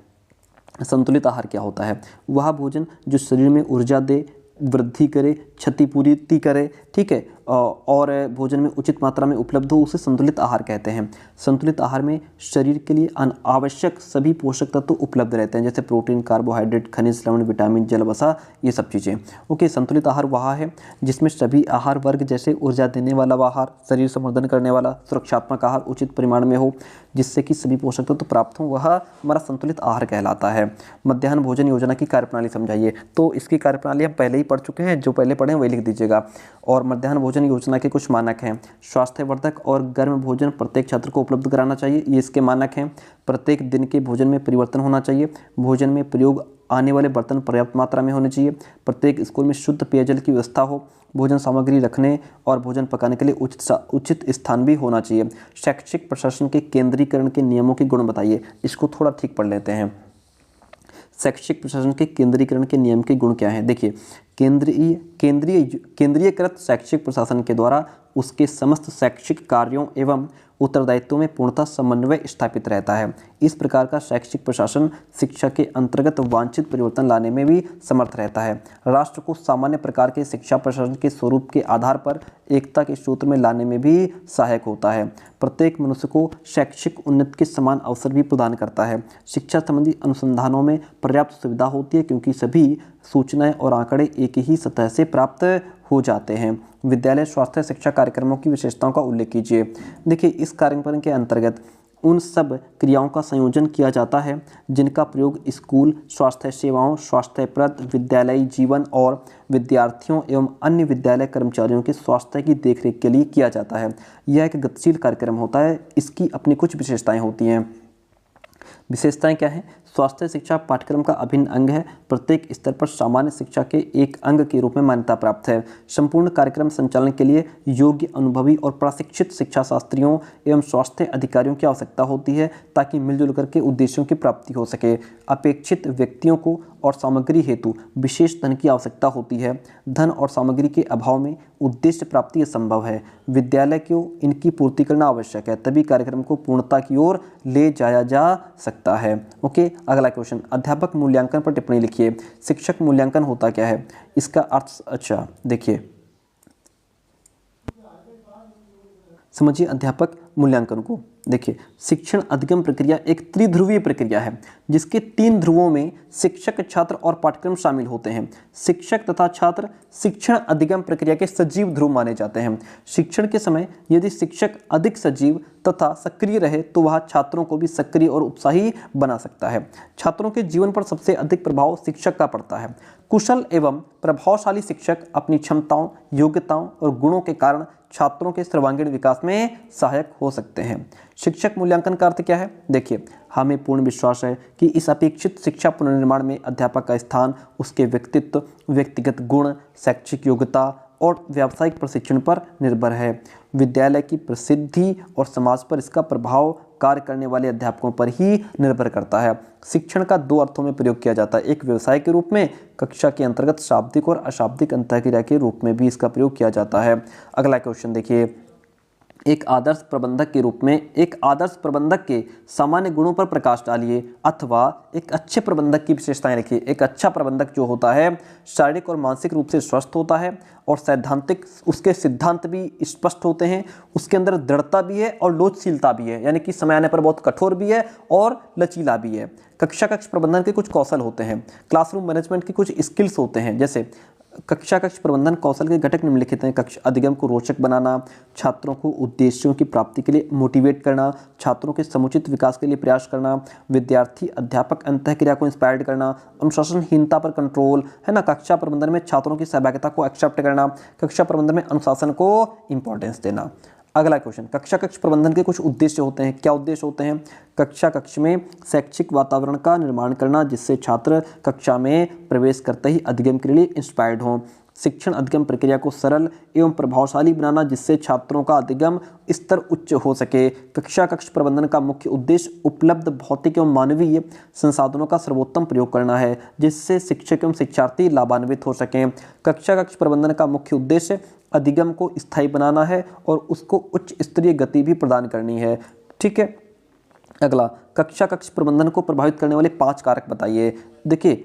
संतुलित आहार क्या होता है? वह भोजन जो शरीर में ऊर्जा दे, वृद्धि करे, क्षतिपूर्ति करे, ठीक है, और भोजन में उचित मात्रा में उपलब्ध हो, उसे संतुलित आहार कहते हैं। संतुलित आहार में शरीर के लिए आवश्यक सभी पोषक तत्व उपलब्ध रहते हैं, जैसे प्रोटीन, कार्बोहाइड्रेट, खनिज, लवण, विटामिन, जल, वसा, ये सब चीज़ें। ओके, संतुलित आहार वह है जिसमें सभी आहार वर्ग जैसे ऊर्जा देने वाला आहार, शरीर संवर्धन करने वाला, सुरक्षात्मक आहार उचित परिमाण में हो, जिससे कि सभी पोषक तत्व प्राप्त हों, वह हमारा संतुलित आहार कहलाता है। मध्याह्न भोजन योजना की कार्यप्रणाली समझाइए। तो इसकी कार्यप्रणाली हम पहले ही पढ़ चुके हैं, जो पहले पढ़े वही लिख दीजिएगा। और मध्याह्न भोजन योजना के कुछ मानक हैं। स्वास्थ्यवर्धक और गर्म भोजन प्रत्येक छात्र को उपलब्ध कराना चाहिए, ये इसके मानक हैं। प्रत्येक दिन के भोजन में परिवर्तन होना चाहिए। भोजन में प्रयोग आने वाले बर्तन पर्याप्त मात्रा में होने चाहिए। प्रत्येक स्कूल में शुद्ध पेयजल की व्यवस्था हो। भोजन सामग्री रखने और भोजन पकाने के लिए उचित स्थान भी होना चाहिए। शैक्षिक प्रशासन के केंद्रीकरण के नियमों के गुण बताइए। इसको थोड़ा ठीक पढ़ लेते हैं। शैक्षिक प्रशासन के केंद्रीकरण के नियम के गुण क्या हैं? देखिए, केंद्रीयकृत शैक्षिक प्रशासन के द्वारा उसके समस्त शैक्षिक कार्यों एवं उत्तरदायित्वों में पूर्णतः समन्वय स्थापित रहता है। इस प्रकार का शैक्षिक प्रशासन शिक्षा के अंतर्गत वांछित परिवर्तन लाने में भी समर्थ रहता है। राष्ट्र को सामान्य प्रकार के शिक्षा प्रशासन के स्वरूप के आधार पर एकता के सूत्र में लाने में भी सहायक होता है। प्रत्येक मनुष्य को शैक्षिक उन्नति के समान अवसर भी प्रदान करता है। शिक्षा संबंधी अनुसंधानों में पर्याप्त सुविधा होती है क्योंकि सभी सूचनाएं और आंकड़े एक ही सतह से प्राप्त हो जाते हैं। विद्यालय स्वास्थ्य शिक्षा कार्यक्रमों की विशेषताओं का उल्लेख कीजिए। देखिए, इस कार्यक्रम के अंतर्गत उन सब क्रियाओं का संयोजन किया जाता है जिनका प्रयोग स्कूल, स्वास्थ्य सेवाओं, स्वास्थ्यप्रद विद्यालयी जीवन और विद्यार्थियों एवं अन्य विद्यालय कर्मचारियों के स्वास्थ्य की देखरेख के लिए किया जाता है। यह एक गतिशील कार्यक्रम होता है। इसकी अपनी कुछ विशेषताएं होती हैं। विशेषताएं क्या हैं? स्वास्थ्य शिक्षा पाठ्यक्रम का अभिन्न अंग है, प्रत्येक स्तर पर सामान्य शिक्षा के एक अंग के रूप में मान्यता प्राप्त है। संपूर्ण कार्यक्रम संचालन के लिए योग्य, अनुभवी और प्रशिक्षित शिक्षा शास्त्रियों एवं स्वास्थ्य अधिकारियों की आवश्यकता होती है ताकि मिलजुल करके उद्देश्यों की प्राप्ति हो सके। अपेक्षित व्यक्तियों को और सामग्री हेतु विशेष धन की आवश्यकता होती है। धन और सामग्री के अभाव में उद्देश्य प्राप्ति असंभव है। विद्यालय को इनकी पूर्ति करना आवश्यक है, तभी कार्यक्रम को पूर्णता की ओर ले जाया जा सकता है। ओके, अगला क्वेश्चन, अध्यापक मूल्यांकन पर टिप्पणी लिखिए। शिक्षक मूल्यांकन होता क्या है, इसका अर्थ, अच्छा देखिए, समझिए अध्यापक मूल्यांकन को। देखिए, शिक्षण अधिगम प्रक्रिया एक त्रिध्रुवीय प्रक्रिया है जिसके 3 ध्रुवों में शिक्षक, छात्र और पाठ्यक्रम शामिल होते हैं। शिक्षक तथा छात्र शिक्षण अधिगम प्रक्रिया के सजीव ध्रुव माने जाते हैं। शिक्षण के समय यदि शिक्षक अधिक सजीव तथा सक्रिय रहे तो वह छात्रों को भी सक्रिय और उत्साही बना सकता है। छात्रों के जीवन पर सबसे अधिक प्रभाव शिक्षक का पड़ता है। कुशल एवं प्रभावशाली शिक्षक अपनी क्षमताओं, योग्यताओं और गुणों के कारण छात्रों के सर्वांगीण विकास में सहायक हो सकते हैं। शिक्षक मूल्यांकन का अर्थ क्या है? देखिए, हमें पूर्ण विश्वास है कि इस अपेक्षित शिक्षा पुनर्निर्माण में अध्यापक का स्थान उसके व्यक्तित्व, व्यक्तिगत गुण, शैक्षिक योग्यता और व्यावसायिक प्रशिक्षण पर निर्भर है। विद्यालय की प्रसिद्धि और समाज पर इसका प्रभाव कार्य करने वाले अध्यापकों पर ही निर्भर करता है। शिक्षण का 2 अर्थों में प्रयोग किया जाता है, एक व्यवसाय के रूप में, कक्षा के अंतर्गत शाब्दिक और अशाब्दिक अंतःक्रिया के रूप में भी इसका प्रयोग किया जाता है। अगला क्वेश्चन देखिए, एक आदर्श प्रबंधक के रूप में एक आदर्श प्रबंधक के सामान्य गुणों पर प्रकाश डालिए अथवा एक अच्छे प्रबंधक की विशेषताएं लिखिए। एक अच्छा प्रबंधक जो होता है शारीरिक और मानसिक रूप से स्वस्थ होता है और सैद्धांतिक उसके सिद्धांत भी स्पष्ट होते हैं, उसके अंदर दृढ़ता भी है और लोचशीलता भी है, यानी कि समय आने पर बहुत कठोर भी है और लचीला भी है। कक्षा कक्ष प्रबंधन के कुछ कौशल होते हैं, क्लासरूम मैनेजमेंट की कुछ स्किल्स होते हैं, जैसे कक्षा कक्ष प्रबंधन कौशल के घटक निम्नलिखित हैं। कक्षा अधिगम को रोचक बनाना, छात्रों को उद्देश्यों की प्राप्ति के लिए मोटिवेट करना, छात्रों के समुचित विकास के लिए प्रयास करना, विद्यार्थी अध्यापक अंतःक्रिया को इंस्पायर्ड करना, अनुशासनहीनता पर कंट्रोल, है ना, कक्षा प्रबंधन में छात्रों की सहभागिता को एक्सेप्ट करना, कक्षा प्रबंधन में अनुशासन को इंपॉर्टेंस देना। अगला क्वेश्चन, कक्षा कक्ष प्रबंधन के कुछ उद्देश्य होते हैं। क्या उद्देश्य होते हैं? कक्षा कक्ष में शैक्षिक वातावरण का निर्माण करना जिससे छात्र कक्षा में प्रवेश करते ही अधिगम के लिए इंस्पायर्ड हों। शिक्षण अधिगम प्रक्रिया को सरल एवं प्रभावशाली बनाना जिससे छात्रों का अधिगम स्तर उच्च हो सके। कक्षा कक्ष प्रबंधन का मुख्य उद्देश्य उपलब्ध भौतिक एवं मानवीय संसाधनों का सर्वोत्तम प्रयोग करना है जिससे शिक्षक एवं शिक्षार्थी लाभान्वित हो सकें। कक्षा कक्ष प्रबंधन का मुख्य उद्देश्य अधिगम को स्थायी बनाना है और उसको उच्च स्तरीय गति भी प्रदान करनी है। ठीक है, अगला, कक्षा कक्ष प्रबंधन को प्रभावित करने वाले 5 कारक बताइए। देखिए,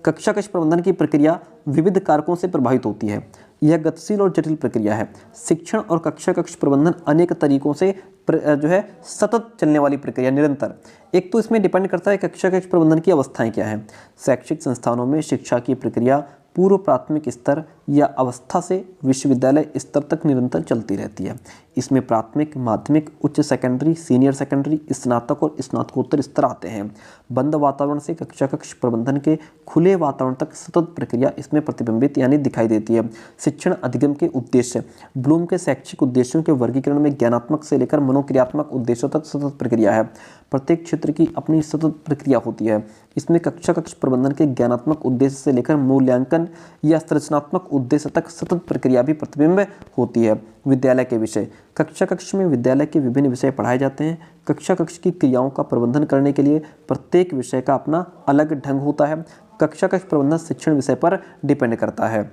कक्षा कक्ष प्रबंधन की प्रक्रिया विविध कारकों से प्रभावित होती है। यह गतिशील और जटिल प्रक्रिया है। शिक्षण और कक्षा कक्ष प्रबंधन अनेक तरीकों से जो है सतत चलने वाली प्रक्रिया, निरंतर। एक तो इसमें डिपेंड करता है कक्षा कक्ष प्रबंधन की अवस्थाएं क्या हैं। शैक्षिक संस्थानों में शिक्षा की प्रक्रिया पूर्व प्राथमिक स्तर या अवस्था से विश्वविद्यालय स्तर तक निरंतर चलती रहती है। इसमें प्राथमिक, माध्यमिक, उच्च सेकेंडरी, सीनियर सेकेंडरी, स्नातक और स्नातकोत्तर स्तर आते हैं। बंद वातावरण से कक्षा कक्ष प्रबंधन के खुले वातावरण तक सतत प्रक्रिया इसमें प्रतिबिंबित यानी दिखाई देती है। शिक्षण अधिगम के उद्देश्य, ब्लूम के शैक्षिक उद्देश्यों के वर्गीकरण में ज्ञानात्मक से लेकर मनोक्रियात्मक उद्देश्यों तक सतत प्रक्रिया है। प्रत्येक क्षेत्र की अपनी सतत प्रक्रिया होती है। इसमें कक्षा कक्ष प्रबंधन के ज्ञानात्मक उद्देश्य से लेकर मूल्यांकन या संरचनात्मक उद्देश्य तक सतत प्रक्रिया भी प्रतिबिंब होती है। विद्यालय के विषय, कक्षा कक्ष में विद्यालय के विभिन्न विषय पढ़ाए जाते हैं। कक्षा कक्ष की क्रियाओं का प्रबंधन करने के लिए प्रत्येक विषय का अपना अलग ढंग होता है। कक्षा कक्ष प्रबंधन शिक्षण विषय पर डिपेंड करता है।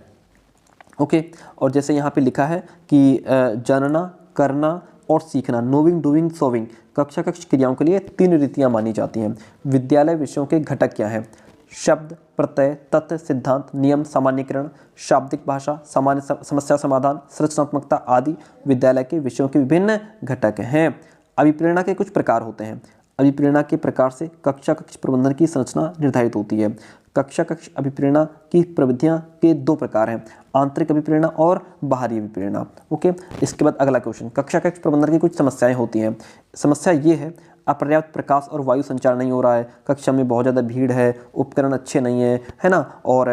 ओके, और जैसे यहाँ पे लिखा है कि जानना, करना और सीखना, नोइंग, डूइंग, सोविंग, कक्षा कक्ष क्रियाओं के लिए 3 रीतियाँ मानी जाती हैं। विद्यालय विषयों के घटक क्या हैं? शब्द, प्रत्यय, तथ्य, सिद्धांत, नियम, सामान्यीकरण, शाब्दिक भाषा, सामान्य समस्या समाधान, संरचनात्मकता आदि विद्यालय के विषयों के विभिन्न घटक हैं। अभिप्रेरणा के कुछ प्रकार होते हैं। अभिप्रेरणा के प्रकार से कक्षा कक्ष प्रबंधन की संरचना निर्धारित होती है। कक्षा कक्ष अभिप्रेरणा की प्रविधियां के 2 प्रकार हैं, आंतरिक अभिप्रेरणा और बाहरी अभिप्रेरणा। ओके, इसके बाद अगला क्वेश्चन, कक्षा कक्ष प्रबंधन की कुछ समस्याएं होती हैं। समस्या ये है, अपर्याप्त प्रकाश और वायु संचार नहीं हो रहा है, कक्षा में बहुत ज़्यादा भीड़ है, उपकरण अच्छे नहीं है ना, और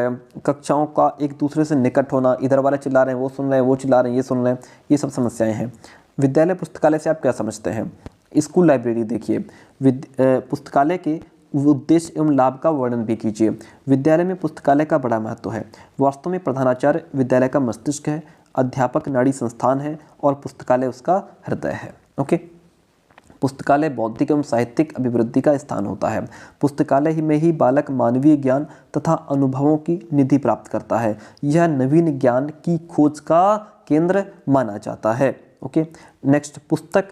कक्षाओं का एक दूसरे से निकट होना, इधर वाले चिल्ला रहे हैं वो सुन रहे हैं, वो चिल्ला रहे हैं ये सुन रहे हैं, ये सब समस्याएं हैं। विद्यालय पुस्तकालय से आप क्या समझते हैं? स्कूल लाइब्रेरी देखिए, पुस्तकालय के उद्देश्य एवं लाभ का वर्णन भी कीजिए। विद्यालय में पुस्तकालय का बड़ा महत्व है। वास्तव में प्रधानाचार्य विद्यालय का मस्तिष्क है, अध्यापक नाड़ी संस्थान है और पुस्तकालय उसका हृदय है। ओके, पुस्तकालय बौद्धिक एवं साहित्यिक अभिवृद्धि का स्थान होता है। पुस्तकालय ही में ही बालक मानवीय ज्ञान तथा अनुभवों की निधि प्राप्त करता है। यह नवीन ज्ञान की खोज का केंद्र माना जाता है। ओके, नेक्स्ट, पुस्तक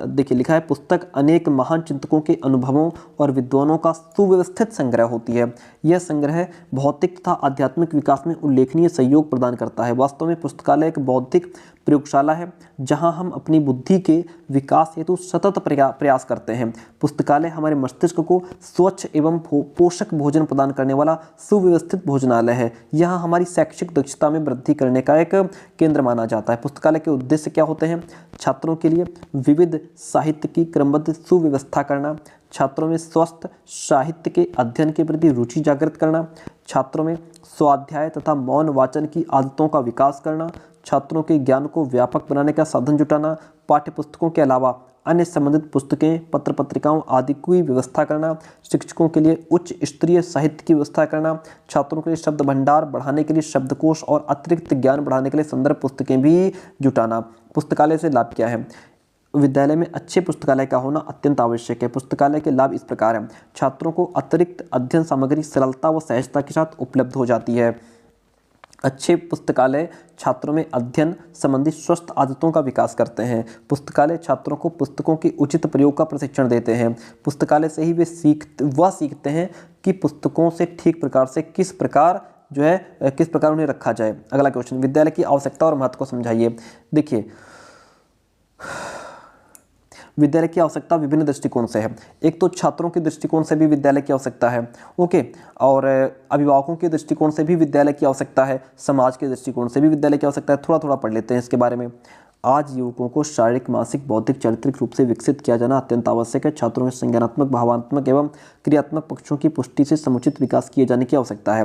देखिए लिखा है, पुस्तक अनेक महान चिंतकों के अनुभवों और विद्वानों का सुव्यवस्थित संग्रह होती है। यह संग्रह भौतिक तथा आध्यात्मिक विकास में उल्लेखनीय सहयोग प्रदान करता है। वास्तव में पुस्तकालय एक बौद्धिक प्रयोगशाला है जहां हम अपनी बुद्धि के विकास हेतु सतत प्रयास करते हैं। पुस्तकालय हमारे मस्तिष्क को स्वच्छ एवं पोषक भोजन प्रदान करने वाला सुव्यवस्थित भोजनालय है। यह हमारी शैक्षिक दक्षता में वृद्धि करने का एक केंद्र माना जाता है। पुस्तकालय के उद्देश्य क्या होते हैं? छात्रों के लिए विविध साहित्य की क्रमबद्ध सुव्यवस्था करना, छात्रों में स्वस्थ साहित्य के अध्ययन के प्रति रुचि जागृत करना, छात्रों में स्वाध्याय तथा मौन वाचन की आदतों का विकास करना, छात्रों के ज्ञान को व्यापक बनाने का साधन जुटाना, पाठ्य पुस्तकों के अलावा अन्य संबंधित पुस्तकें, पत्र पत्रिकाओं आदि की व्यवस्था करना, शिक्षकों के लिए उच्च स्तरीय साहित्य की व्यवस्था करना, छात्रों के लिए शब्द भंडार बढ़ाने के लिए शब्दकोश और अतिरिक्त ज्ञान बढ़ाने के लिए संदर्भ पुस्तकें भी जुटाना। पुस्तकालय से लाभ क्या है? विद्यालय में अच्छे पुस्तकालय का होना अत्यंत आवश्यक है। पुस्तकालय के लाभ इस प्रकार हैं। छात्रों को अतिरिक्त अध्ययन सामग्री सरलता व सहजता के साथ उपलब्ध हो जाती है। अच्छे पुस्तकालय छात्रों में अध्ययन संबंधी स्वस्थ आदतों का विकास करते हैं। पुस्तकालय छात्रों को पुस्तकों के उचित प्रयोग का प्रशिक्षण देते हैं। पुस्तकालय से ही वे सीखते हैं कि पुस्तकों से ठीक प्रकार से किस प्रकार उन्हें रखा जाए। अगला क्वेश्चन, विद्यालय की आवश्यकता और महत्व को समझाइए। देखिए, विद्यालय की आवश्यकता विभिन्न दृष्टिकोण से है। एक तो छात्रों के दृष्टिकोण से भी विद्यालय की आवश्यकता है, ओके, और अभिभावकों के दृष्टिकोण से भी विद्यालय की आवश्यकता है, समाज के दृष्टिकोण से भी विद्यालय की आवश्यकता है। थोड़ा थोड़ा पढ़ लेते हैं इसके बारे में। आज युवकों को शारीरिक, मानसिक, बौद्धिक, चारित्रिक रूप से विकसित किया जाना अत्यंत आवश्यक है। छात्रों में संज्ञानात्मक, भावात्मक एवं क्रियात्मक पक्षों की पुष्टि से समुचित विकास किए जाने की आवश्यकता है।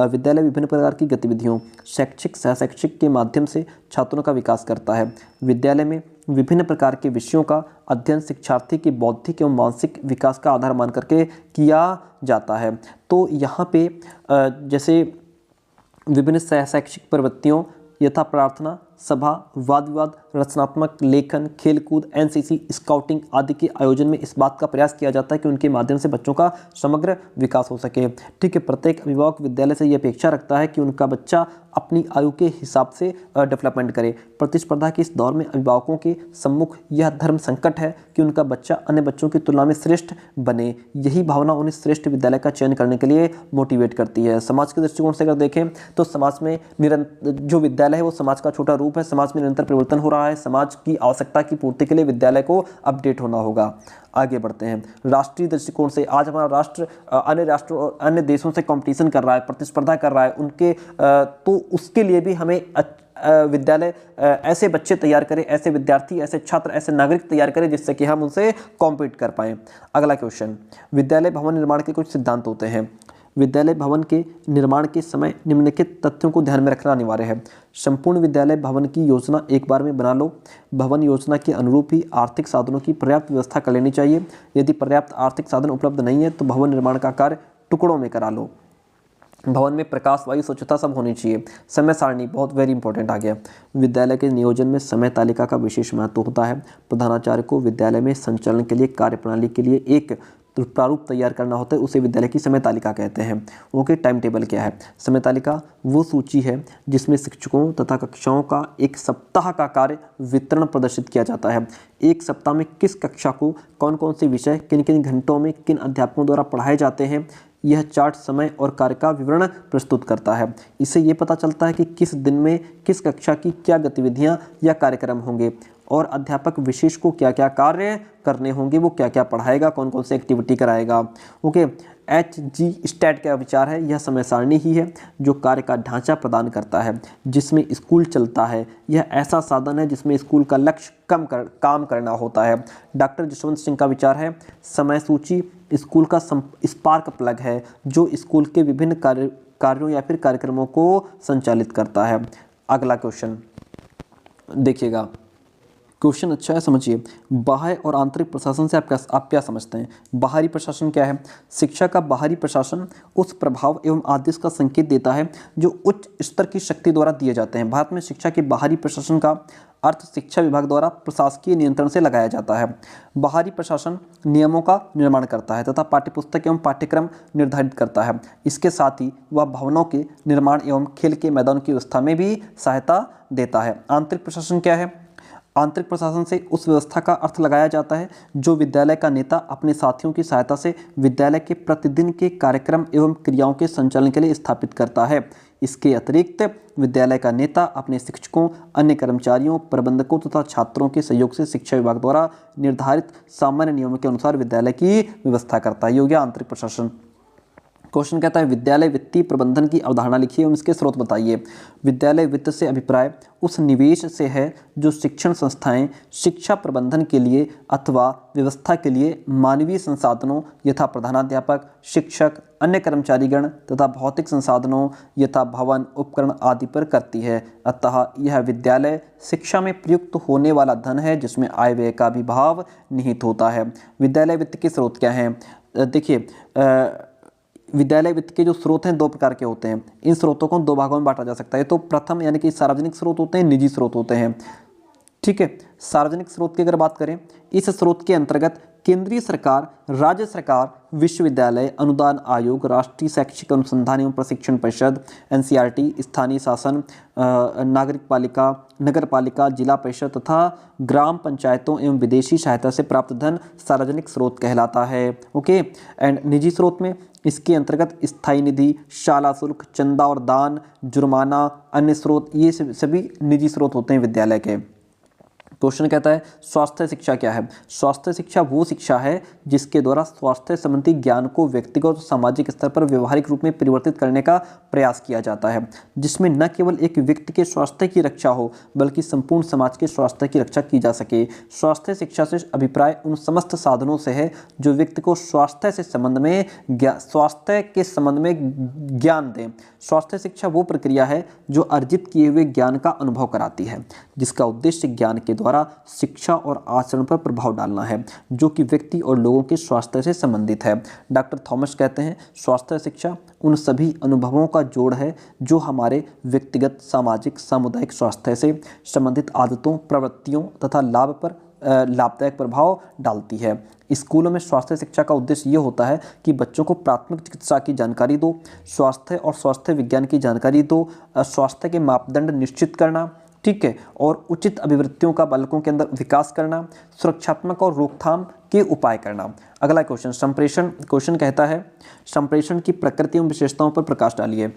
विद्यालय विभिन्न प्रकार की गतिविधियों, शैक्षिक, सहशैक्षिक के माध्यम से छात्रों का विकास करता है। विद्यालय में विभिन्न प्रकार के विषयों का अध्ययन शिक्षार्थी के बौद्धिक एवं मानसिक विकास का आधार मान करके किया जाता है। तो यहाँ पे जैसे विभिन्न शैक्षिक प्रवृत्तियों यथा प्रार्थना, सभा, वाद विवाद, रचनात्मक लेखन, खेलकूद, एनसीसी, स्काउटिंग आदि के आयोजन में इस बात का प्रयास किया जाता है कि उनके माध्यम से बच्चों का समग्र विकास हो सके। ठीक है, प्रत्येक अभिभावक विद्यालय से ये अपेक्षा रखता है कि उनका बच्चा अपनी आयु के हिसाब से डेवलपमेंट करे। प्रतिस्पर्धा के इस दौर में अभिभावकों के सम्मुख यह धर्म संकट है कि उनका बच्चा अन्य बच्चों की तुलना में श्रेष्ठ बने। यही भावना उन्हें श्रेष्ठ विद्यालय का चयन करने के लिए मोटिवेट करती है। समाज के दृष्टिकोण से अगर देखें तो समाज में जो विद्यालय है वो समाज का छोटा रूप है। समाज में निरंतर परिवर्तन हो रहा है। समाज की आवश्यकता की पूर्ति के लिए विद्यालय को अपडेट होना होगा। आगे बढ़ते हैं। राष्ट्रीय दृष्टिकोण से आज हमारा राष्ट्र अन्य देशों से कंपटीशन कर रहा है, प्रतिस्पर्धा कर रहा है उनके, तो उसके लिए भी हमें विद्यालय ऐसे बच्चे तैयार करे, ऐसे विद्यार्थी, ऐसे छात्र, ऐसे नागरिक तैयार करे जिससे कि हम उनसे कॉम्पीट कर पाएं। अगला क्वेश्चन, विद्यालय भवन निर्माण के कुछ सिद्धांत होते हैं। विद्यालय भवन के निर्माण के समय निम्नलिखित तथ्यों को ध्यान में रखना अनिवार्य है। संपूर्ण विद्यालय भवन की योजना एक बार में बना लो। भवन योजना के अनुरूप ही आर्थिक साधनों की पर्याप्त व्यवस्था कर लेनी चाहिए। यदि पर्याप्त आर्थिक साधन उपलब्ध नहीं है तो भवन निर्माण का कार्य टुकड़ों में करा लो। भवन में प्रकाश, वायु, स्वच्छता सब होनी चाहिए। समय सारणी बहुत वेरी इंपॉर्टेंट आ गया। विद्यालय के नियोजन में समय तालिका का विशेष महत्व होता है। प्रधानाचार्य को विद्यालय में संचालन के लिए कार्यप्रणाली के लिए एक प्रारूप तैयार करना होता है, उसे विद्यालय की समय तालिका कहते हैं। ओके, टाइम टेबल क्या है? समय तालिका वो सूची है जिसमें शिक्षकों तथा कक्षाओं का एक सप्ताह का कार्य वितरण प्रदर्शित किया जाता है। एक सप्ताह में किस कक्षा को कौन कौन से विषय किन किन घंटों में किन अध्यापकों द्वारा पढ़ाए जाते हैं, यह चार्ट समय और कार्य का विवरण प्रस्तुत करता है। इससे ये पता चलता है कि किस दिन में किस कक्षा की क्या गतिविधियां या कार्यक्रम होंगे और अध्यापक विशेष को क्या क्या कार्य करने होंगे, वो क्या क्या पढ़ाएगा, कौन कौन सी एक्टिविटी कराएगा। ओके, HG स्टैट का विचार है, यह समय सारणी ही है जो कार्य का ढांचा प्रदान करता है जिसमें स्कूल चलता है। यह ऐसा साधन है जिसमें स्कूल का लक्ष्य काम करना होता है। डॉक्टर जसवंत सिंह का विचार है, समय सूची स्कूल का स्पार्क प्लग है जो स्कूल के विभिन्न कार्यों या फिर कार्यक्रमों को संचालित करता है। अगला क्वेश्चन देखिएगा, क्वेश्चन अच्छा है, समझिए। बाह्य और आंतरिक प्रशासन से आप क्या समझते हैं? बाहरी प्रशासन क्या है? शिक्षा का बाहरी प्रशासन उस प्रभाव एवं आदेश का संकेत देता है जो उच्च स्तर की शक्ति द्वारा दिए जाते हैं। भारत में शिक्षा के बाहरी प्रशासन का अर्थ शिक्षा विभाग द्वारा प्रशासकीय नियंत्रण से लगाया जाता है। बाहरी प्रशासन नियमों का निर्माण करता है तथा पाठ्यपुस्तक एवं पाठ्यक्रम निर्धारित करता है। इसके साथ ही वह भवनों के निर्माण एवं खेल के मैदान की व्यवस्था में भी सहायता देता है। आंतरिक प्रशासन क्या है? आंतरिक प्रशासन से उस व्यवस्था का अर्थ लगाया जाता है जो विद्यालय का नेता अपने साथियों की सहायता से विद्यालय के प्रतिदिन के कार्यक्रम एवं क्रियाओं के संचालन के लिए स्थापित करता है। इसके अतिरिक्त विद्यालय का नेता अपने शिक्षकों, अन्य कर्मचारियों, प्रबंधकों तथा छात्रों के सहयोग से शिक्षा विभाग द्वारा निर्धारित सामान्य नियमों के अनुसार विद्यालय की व्यवस्था करता है। ये हो गया आंतरिक प्रशासन। क्वेश्चन कहता है विद्यालय वित्तीय प्रबंधन की अवधारणा लिखिए एवं इसके स्रोत बताइए। विद्यालय वित्त से अभिप्राय उस निवेश से है जो शिक्षण संस्थाएं शिक्षा प्रबंधन के लिए अथवा व्यवस्था के लिए मानवीय संसाधनों यथा प्रधानाध्यापक, शिक्षक, अन्य कर्मचारीगण तथा भौतिक संसाधनों यथा भवन, उपकरण आदि पर करती है। अतः यह विद्यालय शिक्षा में प्रयुक्त होने वाला धन है जिसमें आय व्यय का भी भाव निहित होता है। विद्यालय वित्त के स्रोत क्या हैं? देखिए, विद्यालय वित्त के जो स्रोत हैं दो प्रकार के होते हैं। इन स्रोतों को दो भागों में बांटा जा सकता है। तो प्रथम यानी कि सार्वजनिक स्रोत होते हैं, निजी स्रोत होते हैं। ठीक है, सार्वजनिक स्रोत की अगर बात करें, इस स्रोत के अंतर्गत केंद्रीय सरकार, राज्य सरकार, विश्वविद्यालय अनुदान आयोग, राष्ट्रीय शैक्षिक अनुसंधान एवं प्रशिक्षण परिषद एनसीईआरटी, स्थानीय शासन, नागरिक पालिका, नगर पालिका, जिला परिषद तथा ग्राम पंचायतों एवं विदेशी सहायता से प्राप्त धन सार्वजनिक स्रोत कहलाता है। ओके। एंड निजी स्रोत में इसके अंतर्गत स्थायी निधि, शाला शुल्क, चंदा और दान, जुर्माना, अन्य स्रोत, ये सभी निजी स्रोत होते हैं विद्यालय के। क्वेश्चन कहता है स्वास्थ्य शिक्षा क्या है? स्वास्थ्य शिक्षा वो शिक्षा है जिसके द्वारा स्वास्थ्य संबंधी ज्ञान को व्यक्तिगत और सामाजिक स्तर पर व्यवहारिक रूप में परिवर्तित करने का प्रयास किया जाता है, जिसमें न केवल एक व्यक्ति के स्वास्थ्य की रक्षा हो बल्कि संपूर्ण समाज के स्वास्थ्य की रक्षा की जा सके। स्वास्थ्य शिक्षा से अभिप्राय उन समस्त साधनों से है जो व्यक्ति को स्वास्थ्य के संबंध में ज्ञान दें। स्वास्थ्य शिक्षा वो प्रक्रिया है जो अर्जित किए हुए ज्ञान का अनुभव कराती है, जिसका उद्देश्य ज्ञान के द्वारा शिक्षा और आचरण पर प्रभाव डालना है जो कि व्यक्ति और लोगों के स्वास्थ्य से संबंधित है। डॉक्टर थॉमस कहते हैं स्वास्थ्य शिक्षा उन सभी अनुभवों का जोड़ है जो हमारे व्यक्तिगत, सामाजिक, सामुदायिक स्वास्थ्य से संबंधित आदतों, प्रवृत्तियों तथा लाभदायक प्रभाव डालती है। स्कूलों में स्वास्थ्य शिक्षा का उद्देश्य ये होता है कि बच्चों को प्राथमिक चिकित्सा की जानकारी दो, स्वास्थ्य और स्वास्थ्य विज्ञान की जानकारी दो, स्वास्थ्य के मापदंड निश्चित करना, ठीक है, और उचित अभिवृत्तियों का बालकों के अंदर विकास करना, सुरक्षात्मक और रोकथाम के उपाय करना। अगला क्वेश्चन संप्रेषण। क्वेश्चन कहता है संप्रेषण की प्रकृति एवं विशेषताओं पर प्रकाश डालिए।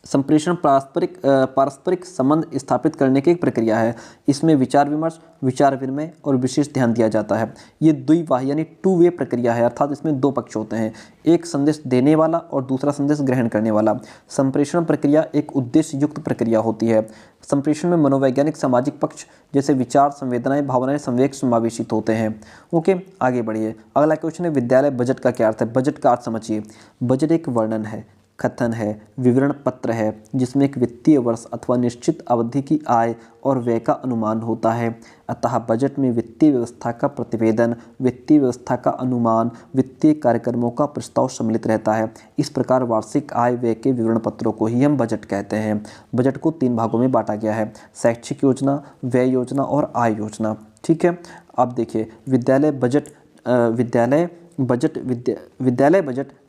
संप्रेषण पारस्परिक संबंध स्थापित करने की एक प्रक्रिया है। इसमें विचार विमर्श, विचार विनिमय और विशेष ध्यान दिया जाता है। ये द्विवाही यानी टू वे प्रक्रिया है, अर्थात इसमें दो पक्ष होते हैं, एक संदेश देने वाला और दूसरा संदेश ग्रहण करने वाला। संप्रेषण प्रक्रिया एक उद्देश्य युक्त प्रक्रिया होती है। संप्रेषण में मनोवैज्ञानिक, सामाजिक पक्ष जैसे विचार, संवेदनाएं, भावनाएं, संवेग समावेशित होते हैं। ओके, आगे बढ़िए। अगला क्वेश्चन है विद्यालय बजट का क्या अर्थ है? बजट का अर्थ समझिए। बजट एक वर्णन है, कथन है, विवरण पत्र है जिसमें एक वित्तीय वर्ष अथवा निश्चित अवधि की आय और व्यय का अनुमान होता है। अतः बजट में वित्तीय व्यवस्था का प्रतिवेदन, वित्तीय व्यवस्था का अनुमान, वित्तीय कार्यक्रमों का प्रस्ताव सम्मिलित रहता है। इस प्रकार वार्षिक आय व्यय के विवरण पत्रों को ही हम बजट कहते हैं। बजट को 3 भागों में बांटा गया है, शैक्षिक योजना, व्यय योजना और आय योजना। ठीक है, अब देखिए विद्यालय बजट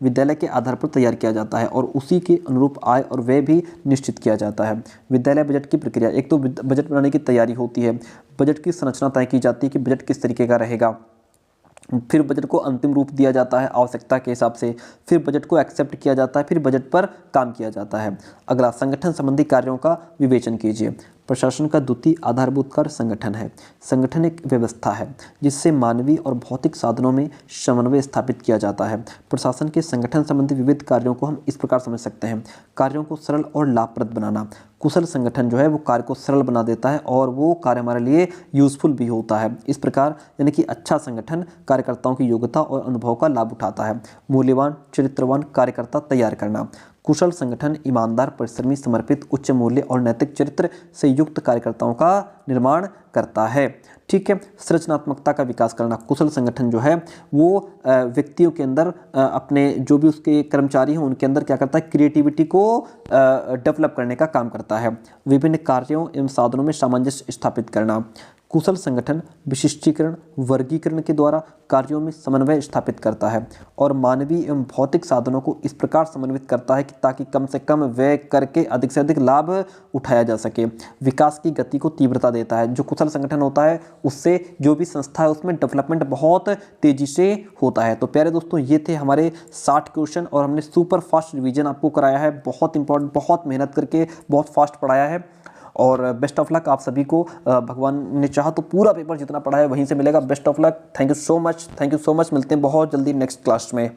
विद्यालय के आधार पर तैयार किया जाता है और उसी के अनुरूप आय और व्यय भी निश्चित किया जाता है। विद्यालय बजट की प्रक्रिया, एक तो बजट बनाने की तैयारी होती है, बजट की संरचना तय की जाती है कि बजट किस तरीके का रहेगा, फिर बजट को अंतिम रूप दिया जाता है आवश्यकता के हिसाब से, फिर बजट को एक्सेप्ट किया जाता है, फिर बजट पर काम किया जाता है। अगला संगठन संबंधी कार्यों का विवेचन कीजिए। प्रशासन का द्वितीय आधारभूत कार्य संगठन है। संगठन एक व्यवस्था है जिससे मानवीय और भौतिक साधनों में समन्वय स्थापित किया जाता है। प्रशासन के संगठन संबंधी विविध कार्यों को हम इस प्रकार समझ सकते हैं। कार्यों को सरल और लाभप्रद बनाना। कुशल संगठन जो है वो कार्य को सरल बना देता है और वो कार्य हमारे लिए यूजफुल भी होता है। इस प्रकार यानी कि अच्छा संगठन कार्यकर्ताओं की योग्यता और अनुभव का लाभ उठाता है। मूल्यवान, चरित्रवान कार्यकर्ता तैयार करना। कुशल संगठन ईमानदार, परिश्रमी, समर्पित, उच्च मूल्य और नैतिक चरित्र से युक्त कार्यकर्ताओं का निर्माण करता है। ठीक है, सृजनात्मकता का विकास करना। कुशल संगठन जो है वो व्यक्तियों के अंदर अपने जो भी उसके कर्मचारी हैं उनके अंदर क्या करता है, क्रिएटिविटी को डेवलप करने का काम करता है। विभिन्न कार्यों एवं साधनों में सामंजस्य स्थापित करना। कुशल संगठन विशिष्टीकरण, वर्गीकरण के द्वारा कार्यों में समन्वय स्थापित करता है और मानवीय एवं भौतिक साधनों को इस प्रकार समन्वित करता है कि ताकि कम से कम व्यय करके अधिक से अधिक लाभ उठाया जा सके। विकास की गति को तीव्रता देता है। जो कुशल संगठन होता है उससे जो भी संस्था है उसमें डेवलपमेंट बहुत तेजी से होता है। तो प्यारे दोस्तों, ये थे हमारे 60 क्वेश्चन और हमने सुपर फास्ट रिवीजन आपको कराया है। बहुत इंपॉर्टेंट, बहुत मेहनत करके बहुत फास्ट पढ़ाया है और बेस्ट ऑफ लक आप सभी को। भगवान ने चाहा तो पूरा पेपर जितना पढ़ा है वहीं से मिलेगा। Best of luck. Thank you so much, thank you so much. मिलते हैं बहुत जल्दी नेक्स्ट क्लास में।